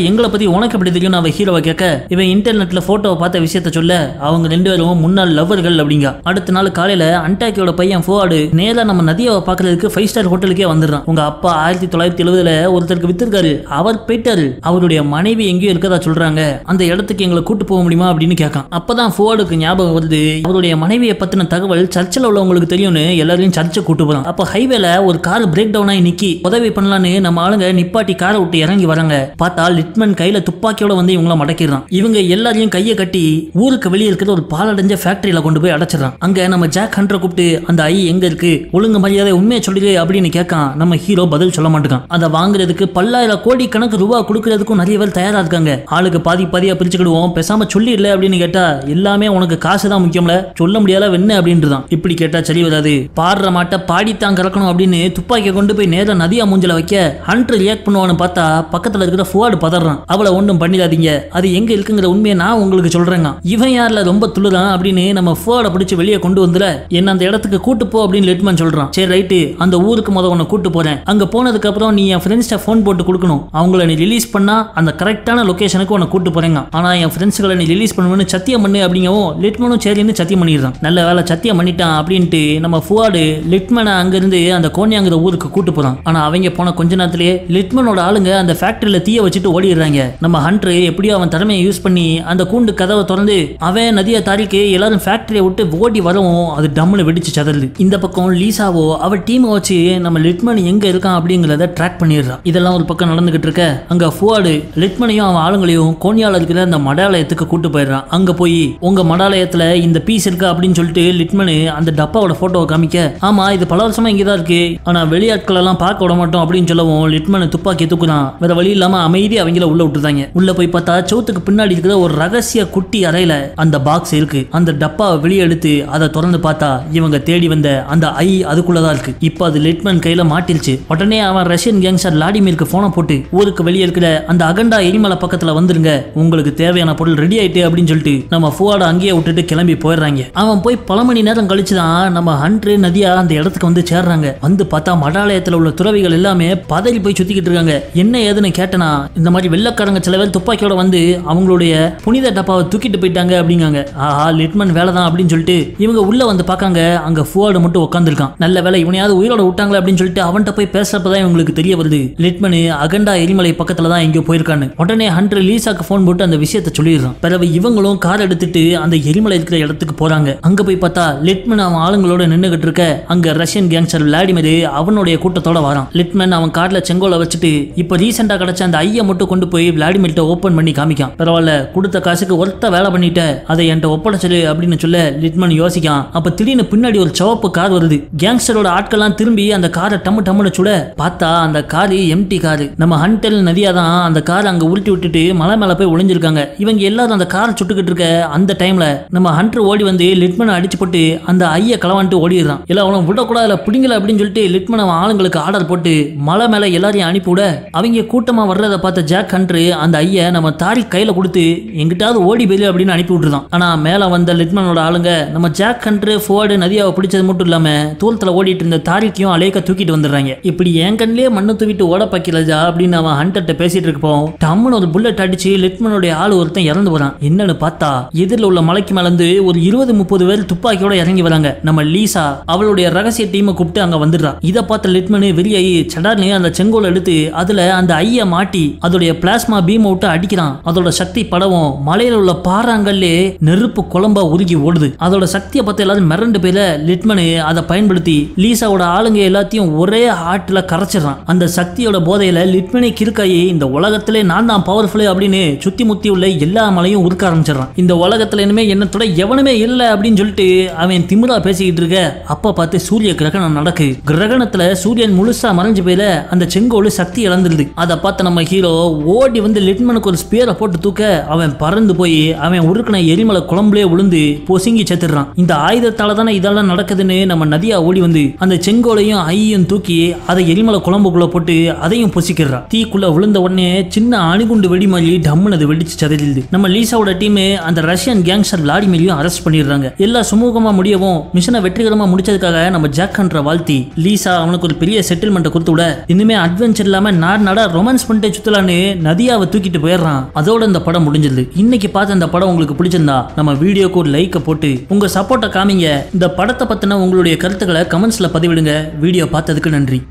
Speaker 1: எங்களை பத்தி உனக்கு எப்படி தெரியும் அவ ஹீரோவை கேட்க இவன் இன்டர்நெட்ல போட்டோவை பார்த்த விஷயத்த சொல்ல அவங்க 2 பேரும் முன்னாள் லவ்வர்கள் அப்படிங்க. அடுத்த நாள் காலையில அன்டாக்கியோட பையன் ஃபோர்டு நேரா நம்ம நம்ம நதியாவை பாக்குறதுக்கு 5 ஸ்டார் ஹோட்டலுக்கே வந்துடுறான். உங்க அப்பா 1970 ஒருத்தருக்கு வித்திருக்காரு, அவர் போயிட்டாரு, அவருடைய மனைவி எங்கேயோ இருக்கதா சொல்றாங்க, அந்த இடத்துக்கு எங்களை கூட்டு போக முடியுமா அப்படின்னு கேட்கான். அப்பதான் ஃபுவாடுக்கு ஞாபகம் வருது, அவருடைய மனைவியை பத்தின தகவல் சர்ச்சில் உள்ளவங்களுக்கு தெரியும்னு எல்லாரையும் சர்ச்சை கூட்டு போறான். அப்ப ஹைவேல ஒரு கார் பிரேக் டவுன் ஆகி நிக்கி உதவி பண்ணலான்னு நம்ம ஆளுங்க நிப்பாட்டி காரை விட்டு இறங்கி வராங்க. பார்த்தா லிட்மன் கையில துப்பாக்கியோட வந்து இவங்கள மடக்கிடுறான். இவங்க எல்லாரையும் கையை கட்டி ஊருக்கு வெளியே இருக்கிற ஒரு பாலடைஞ்ச ஃபேக்டரியில கொண்டு போய் அடைச்சிடறான். அங்க நம்ம ஜாக் ஹண்டரை கூப்பிட்டு அந்த ஐ எங்க இருக்கு, ஒழுங்கு மரியாதை உண்மையை சொல்லுது அப்படின்னு கேட்கான். நம்ம ஹீரோ பதில் சொல்ல மாட்டேங்கான். அதை வாங்குறதுக்கு பல்லாயிரம் கோடி கணக்கு ரூபாய் கொடுக்கறதுக்கும் நிறைய பேர் தயாரா இருக்காங்க. ஆளுக்கு பாதியா பிரிச்சுக்கிடுவோம், பேசாம சொல்லிடல அப்படின்னு கேட்டா எல்லாமே உனக்கு காசு தான் முக்கியம்ல, சொல்ல முடியாத வெண்ண அப்படின்றதான். இப்படி கேட்டா சரி வராது, பாடுற மாட்ட பாடித்தான் கறக்கணும் அப்படின்னு துப்பாக்கியை கொண்டு போய் நேர நதியா மூஞ்சில வைக்க ஹண்டர் ரியாக்ட் பண்ணுவான்னு பார்த்தா பக்கத்துல இருக்கிற ஃபுவாடு பதறான். அவளை ஒன்றும் பண்ணிடாதீங்க, அது எங்க இருக்குங்கிற உண்மையை நான் உங்களுக்கு சொல்றேங்க. இவன் யார்ல ரொம்ப துளுதான் அப்படின்னு நம்ம ஃபுவாடை பிடிச்சி வெளியே கொண்டு வந்துல என்ன அந்த இடத்துக்கு கூட்டு போ அப்படின்னு லிட்மன் சொல்றான். சரி ரைட்டு, அந்த ஊருக்கு உன்னை கூட்டு போறேன், அங்க போனதுக்கு அப்புறம் நீ என் ஃப்ரெண்ட்ஸ்ட போன் போட்டு கொடுக்கணும், அவங்கள நீ ரிலீஸ் பண்ணா அந்த கரெக்டான லொகேஷனுக்கு உன்னை கூட்டு போறேங்க, ஆனா என் ஃப்ரெண்ட்ஸ்களை நீ ரிலீஸ் பண்ணுவேன்னு சத்தியம் பண்ணு அப்படிங்கவும் லிட்மனும் சரின்னு சத்தியம் பண்ணிடுறான். நல்ல வேலை சத்தியம் பண்ணிட்டான் அப்படின்ட்டு நம்ம ஃபுவாடு லிட்மனை அங்கிருந்து அந்த கோனியாங்கிற ஊருக்கு கூட்டு போறான். ஆனா அவங்க போன கொஞ்ச நேரத்திலேயே லிட்மனோட ஆளுங்க அந்த ஃபேக்டரியில தீய வச்சுட்டு ஓடிடுறாங்க. நம்ம ஹண்டர் எப்படியோ அவன் திறமையை யூஸ் பண்ணி அந்த கூண்டு கதவை திறந்து அவன் நதியா தாரிக்கு எல்லாரும் ஃபேக்டரியை விட்டு ஓடி வரவும் அது டம்முன்னு வெடிச்சு சதறுது. இந்த பக்கம் லீசாவோ அவ டீமை வச்சு நம்ம லிட்மன் எங்க இருக்கான் அப்படிங்கறத ட்ராக் பண்ணிடுறான். இதெல்லாம் ஒரு பக்கம் நடந்துகிட்டு இருக்க அங்க ஃபுவாடு லிட்மனையும் அவன் ஆளுங்களையும் கோனியால இருக்கிற அந்த மடாலயத்துக்கு கூட்டு போயிடுறான். அங்க போய் உங்க மடாலயத்துல இந்த பீஸ் இருக்கா அப்படின்னு சொல்லிட்டு லிட்மனு அந்த டப்பாவோட போட்டோவை காமிக்க, ஆமா இது பல வருஷமா இங்கதான் இருக்கு, ஆனா வெளியாட்கள் எல்லாம் பார்க்க விட மாட்டோம் அப்படின்னு சொல்லவும் லிட்மனு துப்பாக்கி தூக்குறான். வேற வழி இல்லாம அமைதி அவங்கள உள்ள விட்டுருந்தாங்க. உள்ள போய் பார்த்தா சவுத்துக்கு பின்னாடி இருக்கிற ஒரு ரகசிய குட்டி அறையில அந்த பாக்ஸ் இருக்கு. அந்த டப்பாவை வெளியே எடுத்து அதை திறந்து பார்த்தா இவங்க தேடி வந்த அந்த ஐ அதுக்குள்ளதான் இருக்கு. இப்ப அது லிட்மன் கையில மாட்டிருச்சு. உடனே அவன் ரஷ்யன் கேங்ஸ்டர் விளாடிமிருக்கு போனை போட்டு ஊருக்கு வெளியே இருக்கிற அந்த அகண்டா எரிமலை பக்கத்துல வந்துருங்க, உங்களுக்கு தேவையான பொருள் ரெடி ஆயிட்டு அப்படின்னு சொல்லிட்டு நம்ம ஃபுவாட அங்கேயே விட்டுட்டு கிளம்பி போயிடுறாங்க. அவன் போய் பல மணி நேரம் கழிச்சுதான் நம்ம ஹண்டர் நதியா அந்த இடத்துக்கு வந்து சேர்றாங்க. வந்து பார்த்தா மடாலயத்துல உள்ள துறவிகள் எல்லாமே பதறி போய் சுத்திக்கிட்டு இருக்காங்க. என்ன ஏதுன்னு கேட்டனா இந்த மாதிரி வெள்ளக்காரங்க சில பேர் துப்பாக்கியோட வந்து அவங்களுடைய புனித டப்பாவை தூக்கிட்டு போயிட்டாங்க அப்படிங்காங்க. ஆஹா லிட்மன் வேலை தான் அப்படின்னு சொல்லிட்டு இவங்க உள்ள வந்து பார்க்காங்க. அங்க ஃபுவாடு மட்டும் உட்காந்துருக்கான். நல்ல வேலை இவனையாவது உயிரோட விட்டாங்களே அப்படின்னு சொல்லிட்டு அவன்கிட்ட போய் பேசுறப்பதான் இவங்களுக்கு தெரிய வருது லிட்மன் அகண்டா எரிமலை பக்கத்துல தான் எங்கேயோ போயிருக்கான்னு. உடனே ஹண்டர் லீசாக்கு போன் போட்டு அந்த விஷயத்தை சொல்லிடுறான். பிறகு இவங்களும் கார் எடுத்துட்டு அந்த எரிமலை இருக்கிற இடத்துக்கு போறாங்க. அங்க போய் பார்த்தா லிட்மன் அவன் ஆளுங்களோட நின்னுகிட்டு இருக்க அங்க ரஷ்யன் கேங்ஸ்டர் விளாடிமிர் அவனுடைய கூட்டத்தோட வரான். லிட்மன் அவன் கார்ல செங்கோலை வச்சுட்டு இப்ப ரீசெண்டா கிடைச்ச அந்த ஐய மட்டும் கொண்டு போய் விளாடிமிர்ட்ட ஓபன் பண்ணி காமிக்கான். பரவாயில்ல, கொடுத்த காசுக்கு ஒருத்த வேலை பண்ணிட்ட, அதை என்கிட்ட ஒப்படைச்சது அப்படின்னு சொல்ல லிட்மன் யோசிக்கான். அப்ப திடீர்னு பின்னாடி ஒரு சிவப்பு கார் வருது. கேங்ஸ்டரோட ஆட்கள்லாம் திரும்பி அந்த காரை டம்முன்னு சுட பார்த்தா அந்த காரு எம்டி காரு. நம்ம ஹண்டர் நதியா தான் அந்த காரை அங்க உருட்டி விட்டுட்டு மலை மேல போய் ஒளிஞ்சிருக்காங்க. இவங்க எல்லாரும் அந்த காரை சுட்டுக்கிட்டு இருக்க அந்த டைம்ல நம்ம ஹண்டர் ஓடி வந்து லிட்மனை அடிச்சு போட்டு அந்த ஐய களவான்ட்டு ஓடிடுறான். இல்ல அவனை விடக்கூடாதுல பிடிங்கல அப்படின்னு சொல்லிட்டு லிட்மன் அவன் ஆளுங்களுக்கு ஆர்டர் போட்டு மலை மேல எல்லாரையும் அனுப்பிவிட அவங்க கூட்டமா வர்றதை பார்த்த ஜாக் ஹண்டர் அந்த ஐய நம்ம தாரிக் கையில கொடுத்து எங்கிட்டாவது ஓடி போயிரு அப்படின்னு அனுப்பி விட்டுருதான். ஆனா மேல வந்த லிட்மனோட ஆளுங்க நம்ம ஜாக் ஹண்டர் ஃபுவாடு நதியாவை பிடிச்சது மட்டும் இல்லாம தூரத்துல ஓடிட்டு இருந்த தாரிக்கையும் அலேக்க தூக்கிட்டு வந்துடுறாங்க. இப்படி என் கண்ணிலே மண்ணு தூக்கிட்டு ஓட பாக்கிறதா அப்படின்னு அவன் ஹண்டர்ட்ட பேசிட்டு இருப்போம். டம்முன்னு ஒரு புல்லட் அடிச்சு லிட்மனோட ஆளு ஒருத்தன் இறந்து போறான். என்னன்னு பார்த்தா எதிரில் உள்ள மலைக்கு மேல இருந்து ஒரு 20-30 பேர் துப்பாக்கியோட இறங்கி வராங்க. நம்ம லீசா அவளுடைய ரகசிய டீமை கூப்பிட்டு அங்க வந்துடுறா. இதை பார்த்த லிட்மனு வெளியாகி சடார்னு அந்த செங்கோல் எடுத்து அதுல அந்த ஐய மாட்டி அதோடைய பிளாஸ்மா பீம் விட்டு அடிக்கிறான். அதோட சக்தி படவும் மலையில உள்ள பாறாங்கல்லே நெருப்பு குழம்பா உருகி ஓடுது. அதோட சக்தியை பார்த்து எல்லாரும் மிரண்டு போயில லிட்மனு அதை பயன்படுத்தி லீசாவோட ஆளுங்க எல்லாத்தையும் ஒரே ஆட்டுல கரைச்சிடறான். அந்த சக்தியோட போதையில லிட்மனே கிறுக்காயி இந்த உலகத்திலே நான் தான் பவர்ஃபுல் அப்படின்னு சுத்தி முத்தி உள்ள எல்லா மலையும் உருக்க ஆரம்பிச்சிடறான். இந்த உலகத்துல இனிமே என்னத்தோட எவனுமே இல்ல அப்படின்னு சொல்லிட்டு அவன் திமிரா பேசிக்கிட்டு இருக்க அப்ப பார்த்து சூரிய கிரகணம் நடக்கு. கிரகணத்துல சூரியன் முழுசா மறைஞ்சு போயில அந்த செங்கோல் சக்தி இழந்துருது. அதை பார்த்த நம்ம ஹீரோ ஓடி வந்து லிட்மனுக்கு ஒரு ஸ்பியரை போட்டு தூக்க அவன் பறந்து போய் அவன் உருக்கின எரிமலை குழம்புலே விழுந்து பொசுங்கி செத்துடுறான். இந்த ஆயுதத்தால தானே இதெல்லாம் நடக்குதுன்னு நம்ம நதியா ஓடி வந்து அந்த செங்கோலையும் ஐயும் தூக்கி அதை எரிமலை குழம்புக்குள்ள போட்டு அதையும் பொசிக்கிறான். தீக்குள்ள விழுந்த உடனே சின்ன அணுகுண்டு வெடி மாதிரி டம்முன்னு அது வெடிச்சு சதறிடுது. நம்ம லீசாவோட டீம் அந்த ரஷ்யன் கேங்ஸ்டர் விளாடிமிரையும் அரெஸ்ட் பண்ணிடுறாங்க. எல்லாம் சுமூகமா முடியவும் மிஷனை வெற்றிகரமா முடிச்சதுக்காக நம்ம ஜாக் ஹண்டரை வாழ்த்தி லீசா அவனுக்கு ஒரு பெரிய செட்டில்மெண்ட் கொடுத்து விட இனிமே அட்வென்ச்சர் இல்லாம நாட ரொமான்ஸ் பண்ணிட்டு சுத்தலான்னு நதியாவை தூக்கிட்டு போயிடுறான். அதோட இந்த படம் முடிஞ்சது. இன்னைக்கு பார்த்த இந்த படம் உங்களுக்கு பிடிச்சிருந்தா நம்ம வீடியோக்கு ஒரு லைக்கை போட்டு உங்க சப்போர்ட்டை காமிங்க. இந்த படத்தை பத்தின உங்களுடைய கருத்துக்களை கமெண்ட்ஸ்ல பதிவிடுங்க. வீடியோ பார்த்ததுக்கு நன்றி.